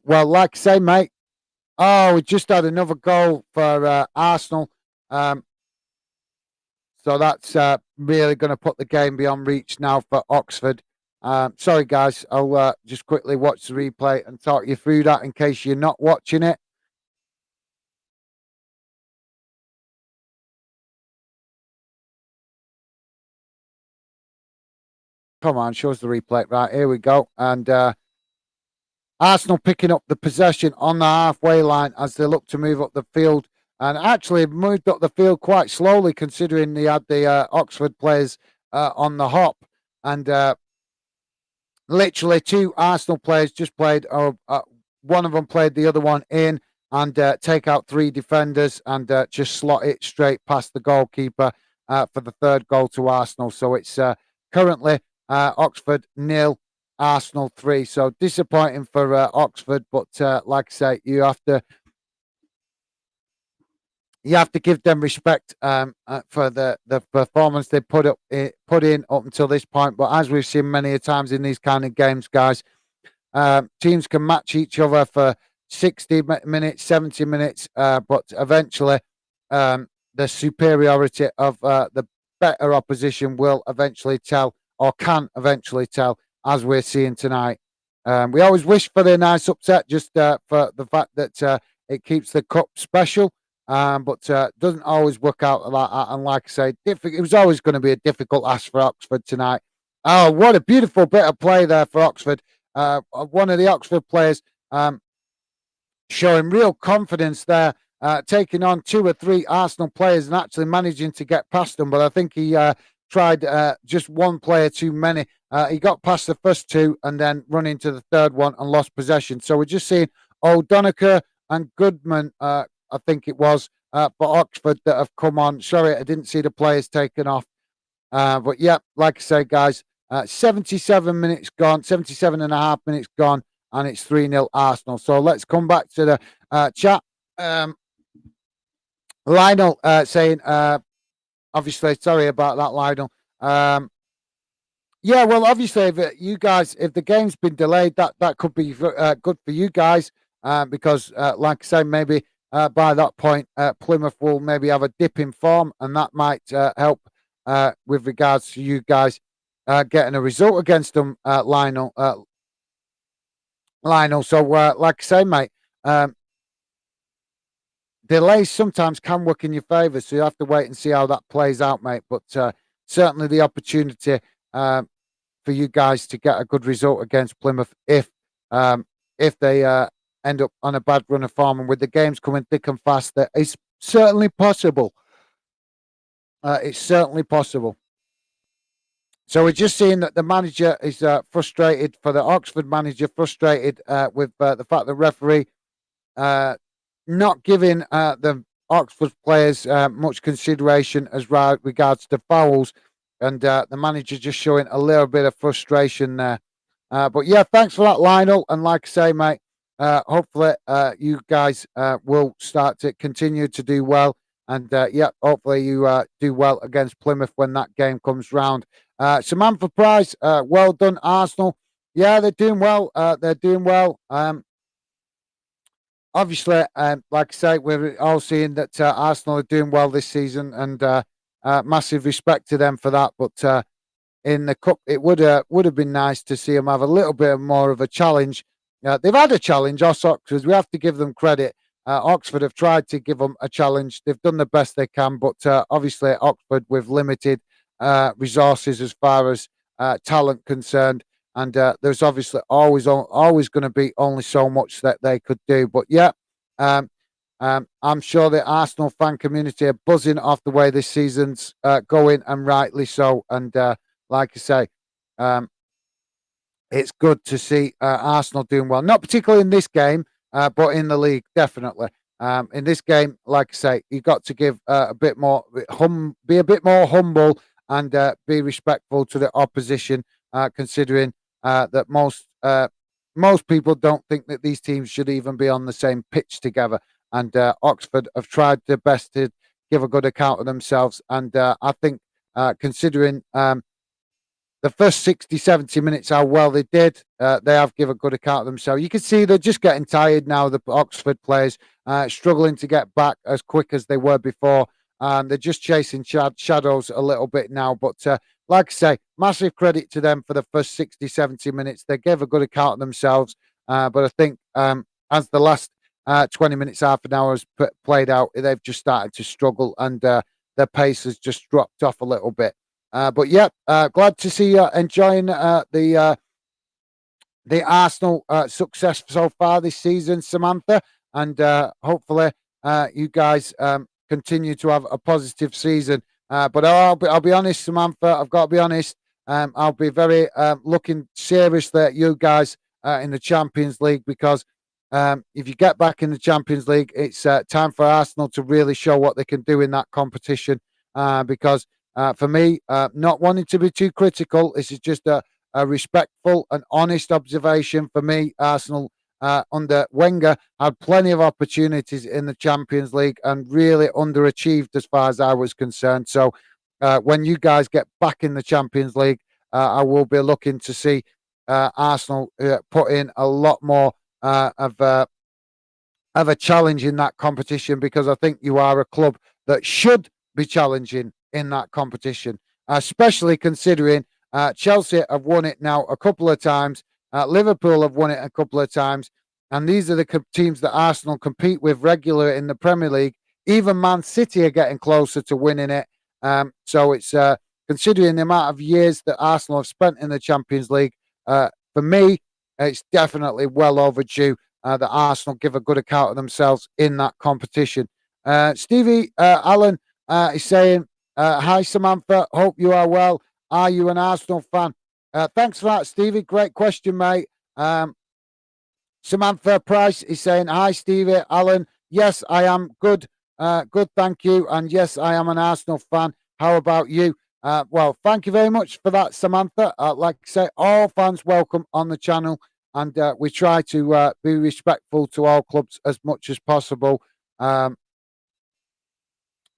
Well, like I say, mate, we just had another goal for Arsenal. So that's really going to put the game beyond reach now for Oxford. Sorry, guys. I'll just quickly watch the replay and talk you through that in case you're not watching it. Come on, shows the replay. Right, here we go. And Arsenal picking up the possession on the halfway line as they look to move up the field. And actually moved up the field quite slowly considering they had the Oxford players on the hop. And literally two Arsenal players just played. One of them played the other one in and take out three defenders and just slot it straight past the goalkeeper for the third goal to Arsenal. So it's currently Oxford 0, Arsenal 3. So disappointing for Oxford, but like I say, you have to give them respect for the performance they put in up until this point. But as we've seen many times in these kind of games, guys, teams can match each other for 60 minutes, 70 minutes, but eventually the superiority of the better opposition will eventually tell, or can eventually tell, as we're seeing tonight. We always wish for the nice upset, just for the fact that it keeps the cup special. But doesn't always work out like that. And like I say, it was always going to be a difficult ask for Oxford tonight. Oh, what a beautiful bit of play there for Oxford. One of the Oxford players showing real confidence there, taking on 2 or 3 Arsenal players and actually managing to get past them. But I think he tried just one player too many. He got past the first 2 and then run into the third one and lost possession. So we're just seeing O'Donoghue and Goodman, I think it was, for Oxford that have come on. Sorry, I didn't see the players taken off. But yeah, like I say, guys, 77 minutes gone, 77 and a half minutes gone, and it's 3-0 Arsenal. So let's come back to the chat. Lionel saying, obviously, sorry about that, Lionel. Yeah, well, obviously, if the game's been delayed, that could be good for you guys, because, like I say, maybe by that point, Plymouth will maybe have a dip in form, and that might help with regards to you guys getting a result against them, Lionel. So, like I say, mate, delays sometimes can work in your favour, so you have to wait and see how that plays out, mate. But certainly the opportunity for you guys to get a good result against Plymouth if they end up on a bad run of form, and with the games coming thick and fast, that is certainly possible. It's certainly possible. So we're just seeing that the manager is frustrated, for the Oxford manager, frustrated with the fact the referee not giving the Oxford players much consideration as regards to fouls, and the manager just showing a little bit of frustration there. But yeah, thanks for that, Lionel. And like I say, mate, hopefully, you guys will start to continue to do well. And yeah, hopefully you do well against Plymouth when that game comes round. Samantha Price, well done, Arsenal. Yeah, they're doing well. They're doing well. Obviously, like I say, we're all seeing that Arsenal are doing well this season, and massive respect to them for that. But in the cup, it would have been nice to see them have a little bit more of a challenge. They've had a challenge, Oxford, because we have to give them credit. Oxford have tried to give them a challenge. They've done the best they can, but obviously Oxford with limited resources as far as talent concerned, and there's obviously always going to be only so much that they could do. But yeah, um, I'm sure the Arsenal fan community are buzzing off the way this season's going, and rightly so. And like I say, um, it's good to see Arsenal doing well. Not particularly in this game, but in the league, definitely. In this game, like I say, you got to give a bit more, be a bit more humble and be respectful to the opposition, considering that most people don't think that these teams should even be on the same pitch together. And Oxford have tried their best to give a good account of themselves. And I think, considering the first 60, 70 minutes, how well they did. They have given a good account of themselves. You can see they're just getting tired now, the Oxford players, struggling to get back as quick as they were before. They're just chasing shadows a little bit now. But like I say, massive credit to them for the first 60, 70 minutes. They gave a good account of themselves. But I think as the last 20 minutes, half an hour has played out, they've just started to struggle, and their pace has just dropped off a little bit. But yeah, glad to see you enjoying the Arsenal success so far this season, Samantha, and hopefully you guys continue to have a positive season. But I'll be honest, Samantha. I've got to be honest. I'll be very looking seriously at you guys in the Champions League, because if you get back in the Champions League, it's time for Arsenal to really show what they can do in that competition. Because for me, not wanting to be too critical, this is just a respectful and honest observation. For me, Arsenal under Wenger had plenty of opportunities in the Champions League and really underachieved as far as I was concerned. So when you guys get back in the Champions League, I will be looking to see Arsenal put in a lot more of a challenge in that competition, because I think you are a club that should be challenging in that competition, especially considering Chelsea have won it now a couple of times, Liverpool have won it a couple of times, and these are the teams that Arsenal compete with regularly in the Premier League. Even Man City are getting closer to winning it. So it's considering the amount of years that Arsenal have spent in the Champions League, for me, it's definitely well overdue that Arsenal give a good account of themselves in that competition. Stevie Allen is saying, hi, Samantha. Hope you are well. Are you an Arsenal fan? Thanks for that, Stevie. Great question, mate. Samantha Price is saying, hi, Stevie Allen. Yes, I am good. Good, thank you. And yes, I am an Arsenal fan. How about you? Well, thank you very much for that, Samantha. Like I say, all fans welcome on the channel, and we try to be respectful to all clubs as much as possible.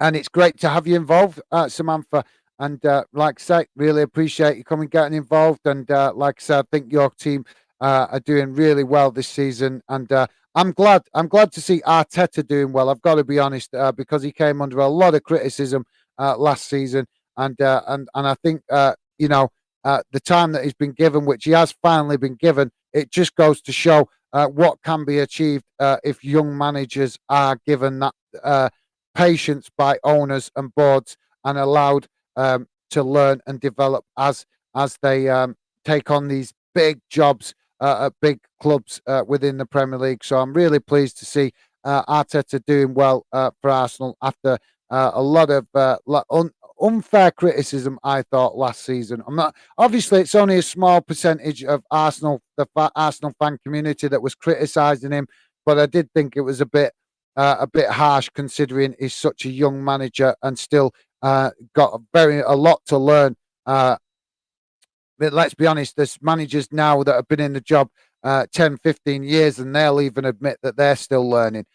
And it's great to have you involved, Samantha. And like I say, really appreciate you coming, getting involved. And like I said, I think your team are doing really well this season. And I'm glad to see Arteta doing well. I've got to be honest, because he came under a lot of criticism last season, and I think the time that he's been given, which he has finally been given, it just goes to show what can be achieved if young managers are given that patience by owners and boards, and allowed to learn and develop as they take on these big jobs at big clubs within the Premier League. So I'm really pleased to see Arteta doing well for Arsenal after a lot of unfair criticism, I thought, last season. I'm not, obviously it's only a small percentage of Arsenal, Arsenal fan community that was criticising him, but I did think it was a bit harsh, considering he's such a young manager and still got a lot to learn. But let's be honest, there's managers now that have been in the job 10, 15 years, and they'll even admit that they're still learning.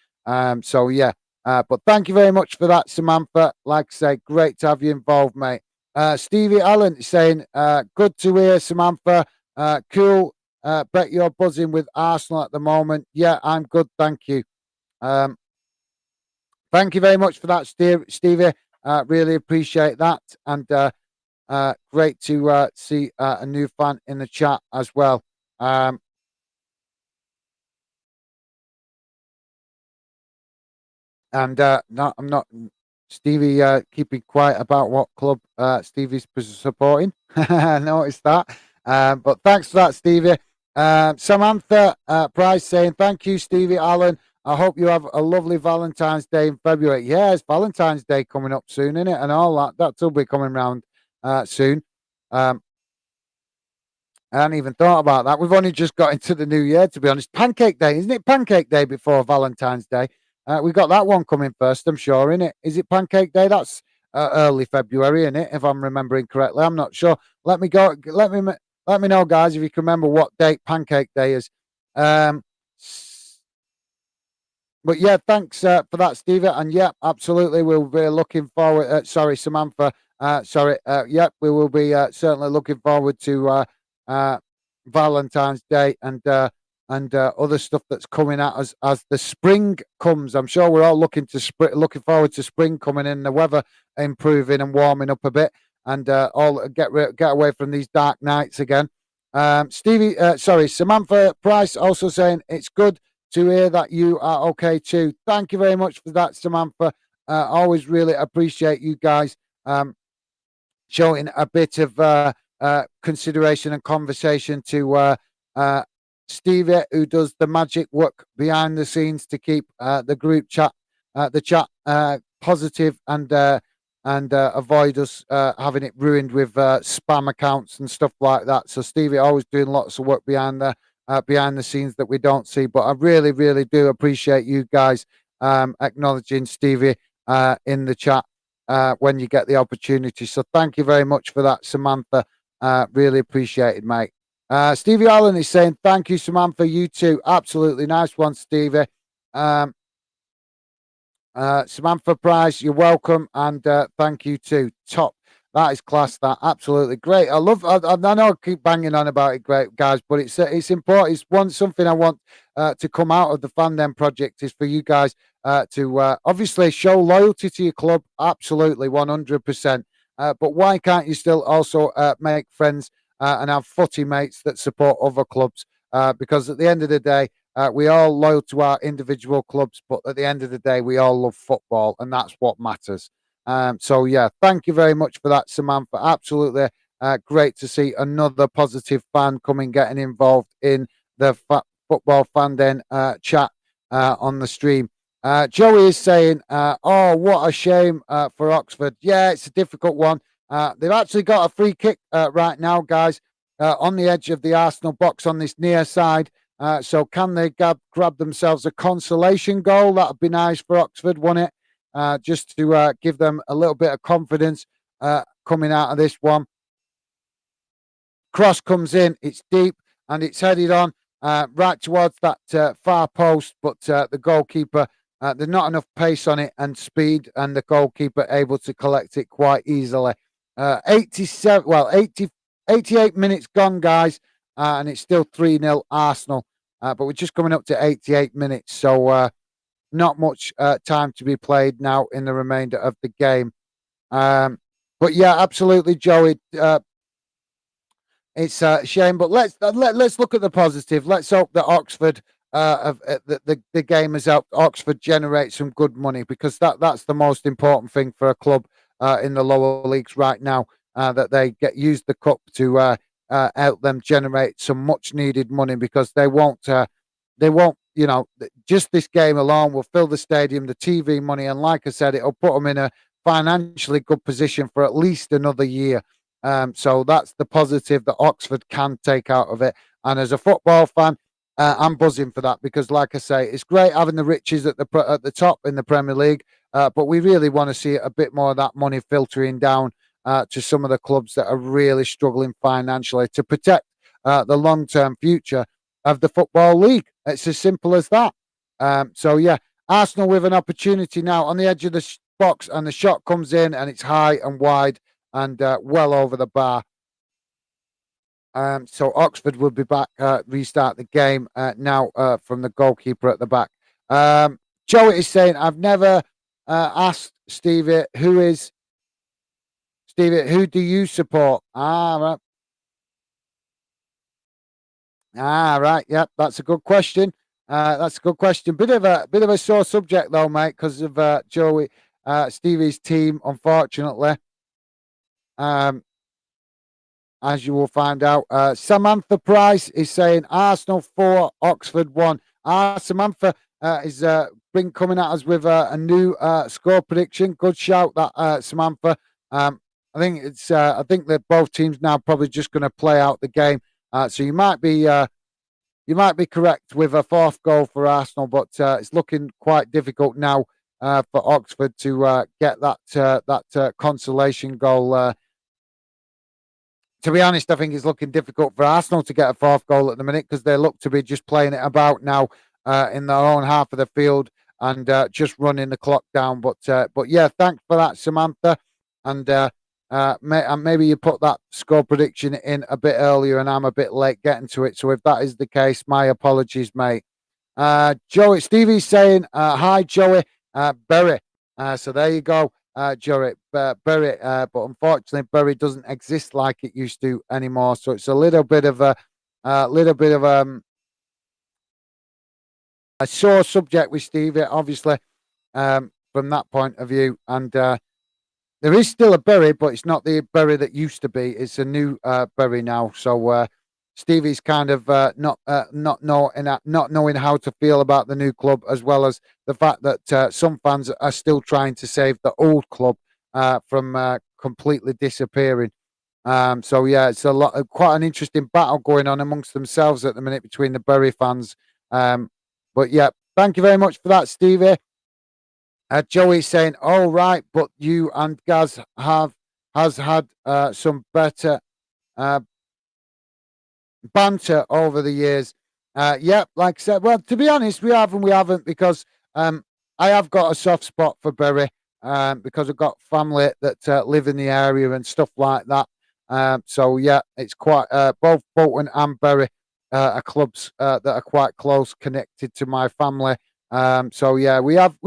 So yeah, but thank you very much for that, Samantha. Like I say, great to have you involved, mate. Stevie Allen is saying, good to hear, Samantha. Cool. Bet you're buzzing with Arsenal at the moment. Yeah, I'm good, thank you. Um, Thank you very much for that, Stevie. Really appreciate that. And great to see a new fan in the chat as well. Um, and no, I'm not, Stevie, keeping quiet about what club Stevie's supporting. I noticed that. But thanks for that, Stevie. Samantha Price saying, thank you, Stevie Allen. I hope you have a lovely Valentine's Day in February. Yeah, it's Valentine's Day coming up soon, isn't it? And all that. That'll be coming round soon. Um, I hadn't even thought about that. We've only just got into the new year, to be honest. Pancake Day, isn't it? Pancake Day before Valentine's Day. We got that one coming first, I'm sure, isn't it? Is it Pancake Day? That's early February, isn't it? If I'm remembering correctly, I'm not sure. Let me go. Let me know, guys, if you can remember what date Pancake Day is. Um, but yeah, thanks for that, Stevie. And yeah, absolutely, we'll be looking forward. Sorry, Samantha. Sorry. Yeah, we will be certainly looking forward to uh, Valentine's Day and other stuff that's coming at us as the spring comes. I'm sure we're all looking forward to spring coming in, the weather improving and warming up a bit, and all get away from these dark nights again. Samantha Price also saying it's good to hear that you are okay too. Thank you very much for that, Samantha. Always really appreciate you guys showing a bit of consideration and conversation to Stevie, who does the magic work behind the scenes to keep the group chat, positive and avoid us having it ruined with spam accounts and stuff like that. So Stevie always doing lots of work behind the scenes that we don't see. But I really, really do appreciate you guys acknowledging Stevie in the chat when you get the opportunity. So thank you very much for that, Samantha. Really appreciated, mate. Stevie Allen is saying, thank you, Samantha. You too. Absolutely nice one, Stevie. Samantha Price, you're welcome, and thank you too. Top. That is class. That absolutely great. I love. I know I keep banging on about it, great guys, but it's important. It's something I want to come out of the Fan Dem project is for you guys to obviously show loyalty to your club. Absolutely, 100%. But why can't you still also make friends and have footy mates that support other clubs? Because at the end of the day, we all loyal to our individual clubs, but at the end of the day, we all love football, and that's what matters. So yeah, thank you very much for that, Samantha. Absolutely great to see another positive fan getting involved in the football fan den chat on the stream. Joey is saying, "Oh, what a shame for Oxford." Yeah, it's a difficult one. They've actually got a free kick right now, guys, on the edge of the Arsenal box on this near side. So can they grab themselves a consolation goal? That would be nice for Oxford, wouldn't it? Just to give them a little bit of confidence coming out of this one. Cross comes in, it's deep, and it's headed on right towards that far post, but the goalkeeper, there's not enough pace on it and speed, and the goalkeeper able to collect it quite easily. 88 minutes gone, guys, and it's still 3-0 Arsenal, but we're just coming up to 88 minutes, so not much time to be played now in the remainder of the game. But yeah, absolutely, Joey. It's a shame, but let's look at the positive. Let's hope that Oxford, the game has helped Oxford generate some good money, because that's the most important thing for a club in the lower leagues right now. That they use the cup to help them generate some much needed money, because they won't. Just this game alone will fill the stadium, the TV money, and like I said, it'll put them in a financially good position for at least another year. So that's the positive that Oxford can take out of it. And as a football fan, I'm buzzing for that, because, like I say, it's great having the riches at the top in the Premier League, but we really want to see a bit more of that money filtering down to some of the clubs that are really struggling financially to protect the long-term future of the Football League. It's as simple as that. So yeah, Arsenal with an opportunity now on the edge of the box, and the shot comes in, and it's high and wide and well over the bar. So Oxford will be back, restart the game now from the goalkeeper at the back. Joey is saying, I've never asked Stevie, who do you support? Right. Right. Yep, that's a good question. That's a good question. Bit of a sore subject though, mate, because of Stevie's team, unfortunately. As you will find out. Samantha Price is saying Arsenal 4, Oxford 1. Samantha is been coming at us with a new score prediction. Good shout, that Samantha. I think that both teams now probably just going to play out the game. So you might be correct with a fourth goal for Arsenal, but it's looking quite difficult now for Oxford to get that consolation goal. To be honest, I think it's looking difficult for Arsenal to get a fourth goal at the minute, because they look to be just playing it about now in their own half of the field and just running the clock down. But yeah, thanks for that, Samantha. And maybe you put that score prediction in a bit earlier, and I'm a bit late getting to it. So if that is the case, my apologies, mate. Joey, Stevie's saying, hi, Joey, Berry. So there you go. Bury, but unfortunately, Bury doesn't exist like it used to anymore. So it's a little bit of a sore subject with Stevie, obviously, from that point of view. And there is still a Bury, but it's not the Bury that used to be. It's a new Bury now. So Stevie's kind of not knowing how to feel about the new club, as well as the fact that some fans are still trying to save the old club from completely disappearing. So yeah, it's quite an interesting battle going on amongst themselves at the minute between the Bury fans. But yeah, thank you very much for that, Stevie. Joey's saying, "All right, but you and Gaz has had some better banter over the years." Yeah, like I said, well, to be honest, we have and we haven't, because I have got a soft spot for Bury because I've got family that live in the area and stuff like that. So yeah, it's quite both Bolton and Bury are clubs that are quite close connected to my family. So yeah, we have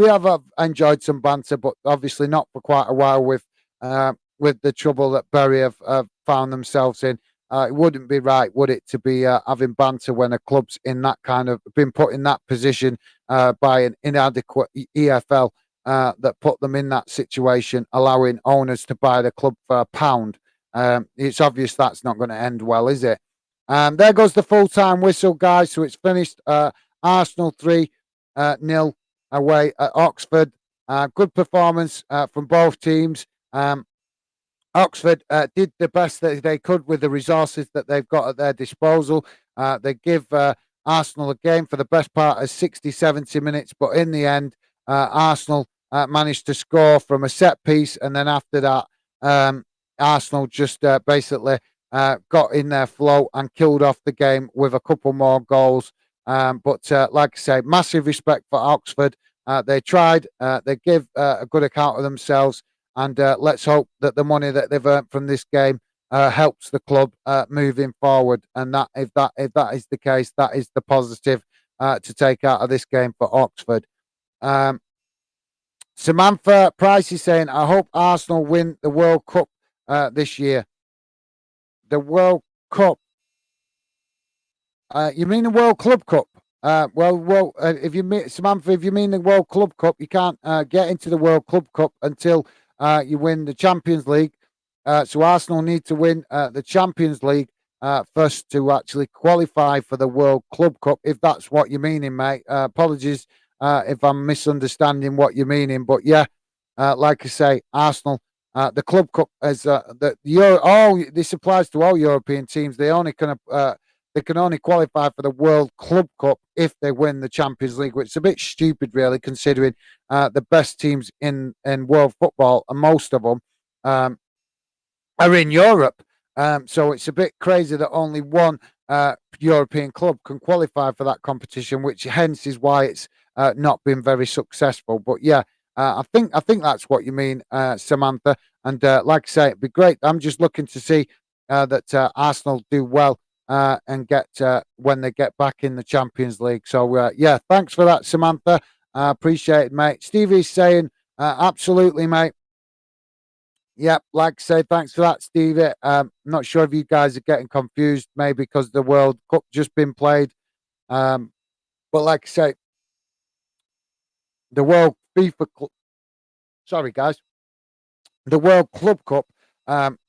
enjoyed some banter, but obviously not for quite a while with the trouble that Bury have found themselves in. It wouldn't be right, would it, to be having banter when a club's in that kind of been put in that position by an inadequate EFL that put them in that situation, allowing owners to buy the club for £1. It's obvious that's not going to end well, is it? There goes the full-time whistle, guys. So it's finished. Arsenal 3-0 away at Oxford. Good performance from both teams. Oxford did the best that they could with the resources that they've got at their disposal. They give Arsenal a game for the best part of 60, 70 minutes, but in the end, Arsenal managed to score from a set piece, and then after that, Arsenal just basically got in their flow and killed off the game with a couple more goals. But like I say, massive respect for Oxford. They tried, they give a good account of themselves. And let's hope that the money that they've earned from this game helps the club moving forward. And that if that is the case, that is the positive to take out of this game for Oxford. Samantha Price is saying, "I hope Arsenal win the World Cup this year." The World Cup? You mean the World Club Cup? If you mean Samantha, if you mean the World Club Cup, you can't get into the World Club Cup until you win the Champions League. So Arsenal need to win the Champions League first to actually qualify for the World Club Cup, if that's what you're meaning, mate. Apologies if I'm misunderstanding what you're meaning. But yeah, like I say, Arsenal, the Club Cup is this applies to all European teams. They can only qualify for the World Club Cup if they win the Champions League, which is a bit stupid, really, considering the best teams in world football, and most of them are in Europe. So it's a bit crazy that only one European club can qualify for that competition, which hence is why it's not been very successful. But yeah, I think that's what you mean, Samantha. And like I say, it'd be great. I'm just looking to see that Arsenal do well and get when they get back in the Champions League. So yeah, thanks for that, Samantha. Appreciate it, mate. Stevie's saying absolutely, mate. Yep, like I say, thanks for that, Stevie. Not sure if you guys are getting confused, maybe because the World Cup just been played. But like I say, the World FIFA, sorry guys, the World Club Cup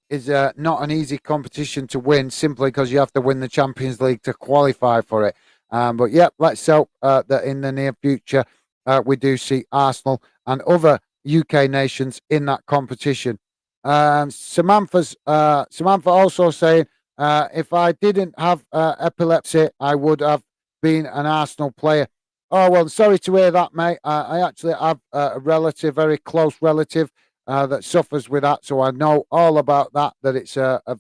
is not an easy competition to win simply because you have to win the Champions League to qualify for it. But yeah, let's hope that in the near future we do see Arsenal and other UK nations in that competition. Samantha also saying, if I didn't have epilepsy, I would have been an Arsenal player. Oh well, sorry to hear that, mate. I actually have a relative, very close relative, that suffers with that, so I know all about that. That it's uh, a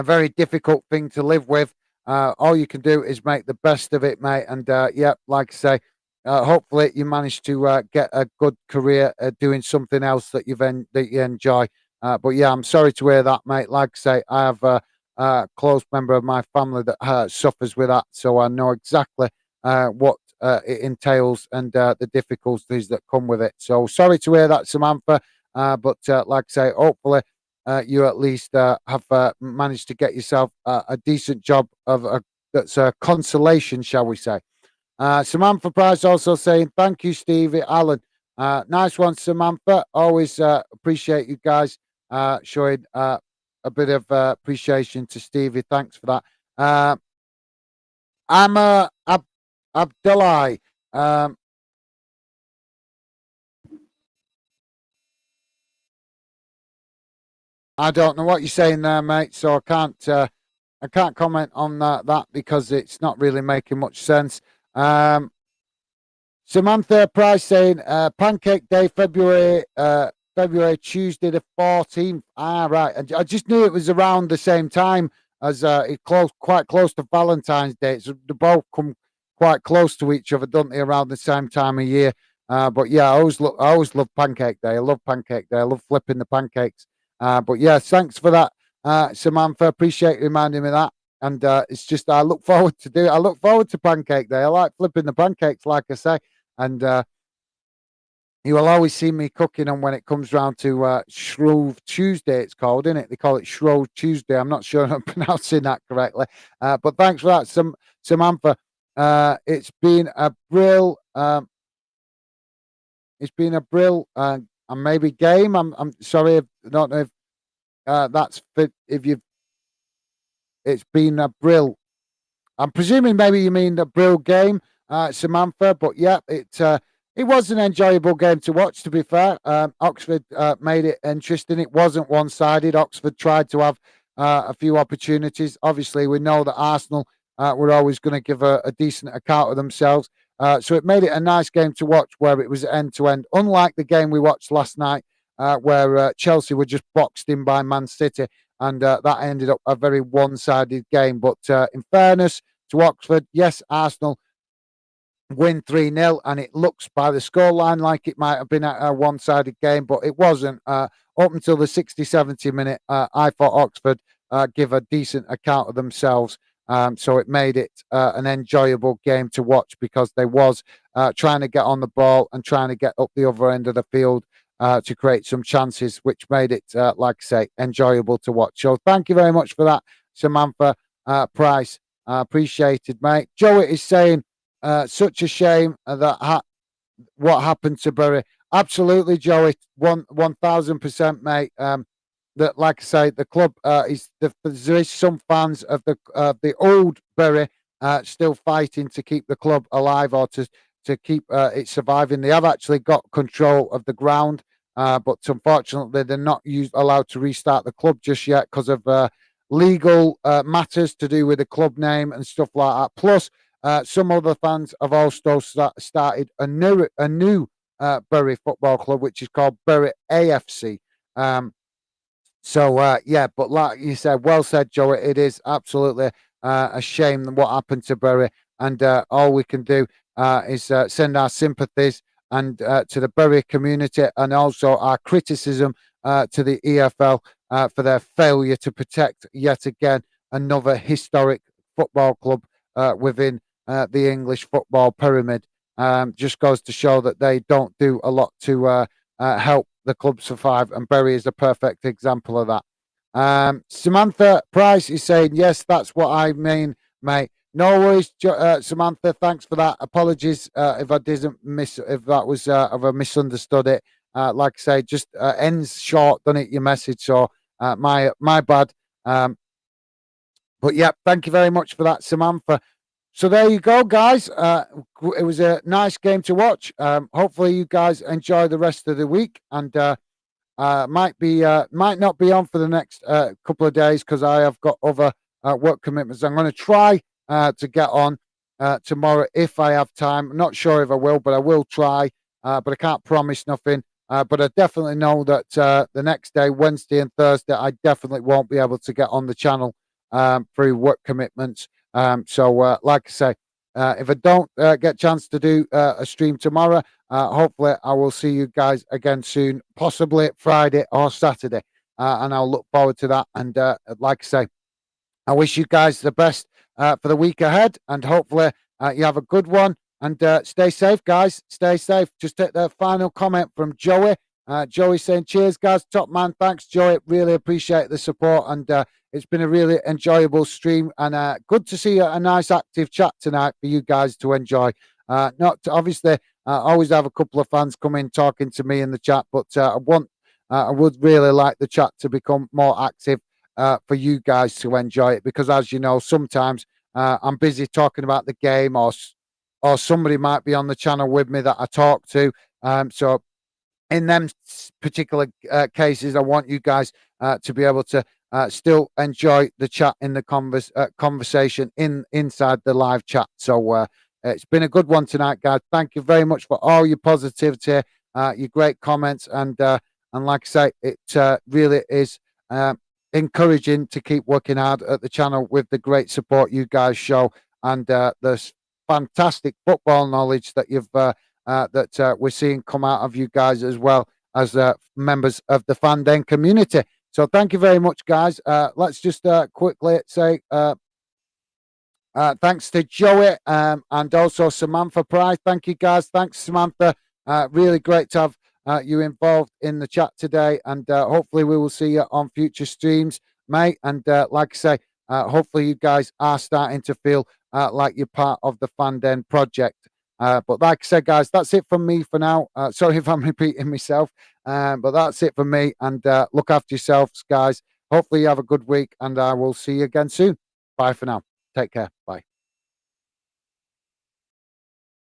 very difficult thing to live with. All you can do is make the best of it, mate. And yeah, like I say, hopefully you manage to get a good career doing something else that that you enjoy. But yeah, I'm sorry to hear that, mate. Like I say, I have a close member of my family that suffers with that, so I know exactly what it entails and the difficulties that come with it. So sorry to hear that, Samantha. But like I say, hopefully you at least have managed to get yourself a decent job that's a consolation, shall we say. Samantha Price also saying, thank you, Stevie Allen. Nice one, Samantha. Always appreciate you guys showing a bit of appreciation to Stevie. Thanks for that. I'm Abdullah. Um, I don't know what you're saying there, mate. So I can't comment on that because it's not really making much sense. Um, Samantha Price saying Pancake Day, February Tuesday the 14th. Ah, right. I just knew it was around the same time as quite close to Valentine's Day. So they both come quite close to each other, don't they? Around the same time of year. But yeah, I always love Pancake Day. I love Pancake Day. I love flipping the pancakes. But yeah, thanks for that, Samantha. Appreciate you reminding me of that. And it's just I look forward to do. I look forward to Pancake Day. I like flipping the pancakes, like I say. And you will always see me cooking them when it comes round to Shrove Tuesday, it's called, isn't it? They call it Shrove Tuesday. I'm not sure I'm pronouncing that correctly. But thanks for that, Samantha. It's been a and maybe game. I'm sorry, I don't know if that's fit. If you, it's been a brill. I'm presuming maybe you mean the Brill game, Samantha, but yeah, it was an enjoyable game to watch. To be fair, Oxford made it interesting. It wasn't one-sided. Oxford tried to have a few opportunities. Obviously, we know that Arsenal were always going to give a decent account of themselves. So it made it a nice game to watch, where it was end to end. Unlike the game we watched last night, where Chelsea were just boxed in by Man City, and that ended up a very one-sided game. But in fairness to Oxford, yes, Arsenal win 3-0, and it looks by the scoreline like it might have been a one-sided game, but it wasn't. Up until the 60, 70 minute, I thought Oxford give a decent account of themselves. So it made it an enjoyable game to watch because they was trying to get on the ball and trying to get up the other end of the field to create some chances, which made it, like I say, enjoyable to watch. So thank you very much for that, Samantha Price. Appreciated, mate. Joey is saying, such a shame that what happened to Bury. Absolutely, Joey, 1,000%, mate. That, like I say, the club there is some fans of the old Bury still fighting to keep the club alive or to keep it surviving. They have actually got control of the ground, but unfortunately, they're not allowed to restart the club just yet because of legal matters to do with the club name and stuff like that. Plus, some other fans have also started a new Bury Football Club, which is called Bury AFC. So yeah, but like you said, well said, Joe. It is absolutely a shame what happened to Bury, and all we can do is send our sympathies and to the Bury community, and also our criticism to the EFL for their failure to protect yet again another historic football club within the English football pyramid. Just goes to show that they don't do a lot to help the club survive, and Bury is a perfect example of that. Samantha Price is saying, yes, that's what I mean, mate. No worries, Samantha. Thanks for that. Apologies if I didn't if that was if I misunderstood it. Like I say, just ends short, done it? Your message, so my bad. But yeah, thank you very much for that, Samantha. So there you go, guys. It was a nice game to watch. Hopefully, you guys enjoy the rest of the week, and might not be on for the next couple of days because I have got other work commitments. I'm going to try to get on tomorrow if I have time. I'm not sure if I will, but I will try. But I can't promise nothing. But I definitely know that the next day, Wednesday and Thursday, I definitely won't be able to get on the channel through work commitments. So, like I say, if I don't get a chance to do a stream tomorrow, hopefully I will see you guys again soon, possibly Friday or Saturday. And I'll look forward to that. And like I say, I wish you guys the best for the week ahead. And hopefully you have a good one. And stay safe, guys. Stay safe. Just take the final comment from Joey. Joey saying, cheers, guys. Top man. Thanks, Joey. Really appreciate the support. And it's been a really enjoyable stream. And good to see a nice active chat tonight for you guys to enjoy. Not obviously, I always have a couple of fans come in talking to me in the chat, but I would really like the chat to become more active for you guys to enjoy it, because as you know, sometimes I'm busy talking about the game, or somebody might be on the channel with me that I talk to. So in them particular cases, I want you guys to be able to still enjoy the chat in the conversation inside the live chat. So it's been a good one tonight, guys. Thank you very much for all your positivity, your great comments, and like I say, it really is encouraging to keep working hard at the channel with the great support you guys show, and the fantastic football knowledge that you've we're seeing come out of you guys, as well as members of the Fan Den community. So thank you very much, guys. Let's just quickly say thanks to Joey and also Samantha Price. Thank you, guys. Thanks, Samantha. Really great to have you involved in the chat today, and hopefully we will see you on future streams, mate. And like I say, hopefully you guys are starting to feel like you're part of the Fan Den project. But like I said, guys, that's it from me for now. Sorry if I'm repeating myself, but that's it from me. And look after yourselves, guys. Hopefully you have a good week, and I will see you again soon. Bye for now. Take care. Bye.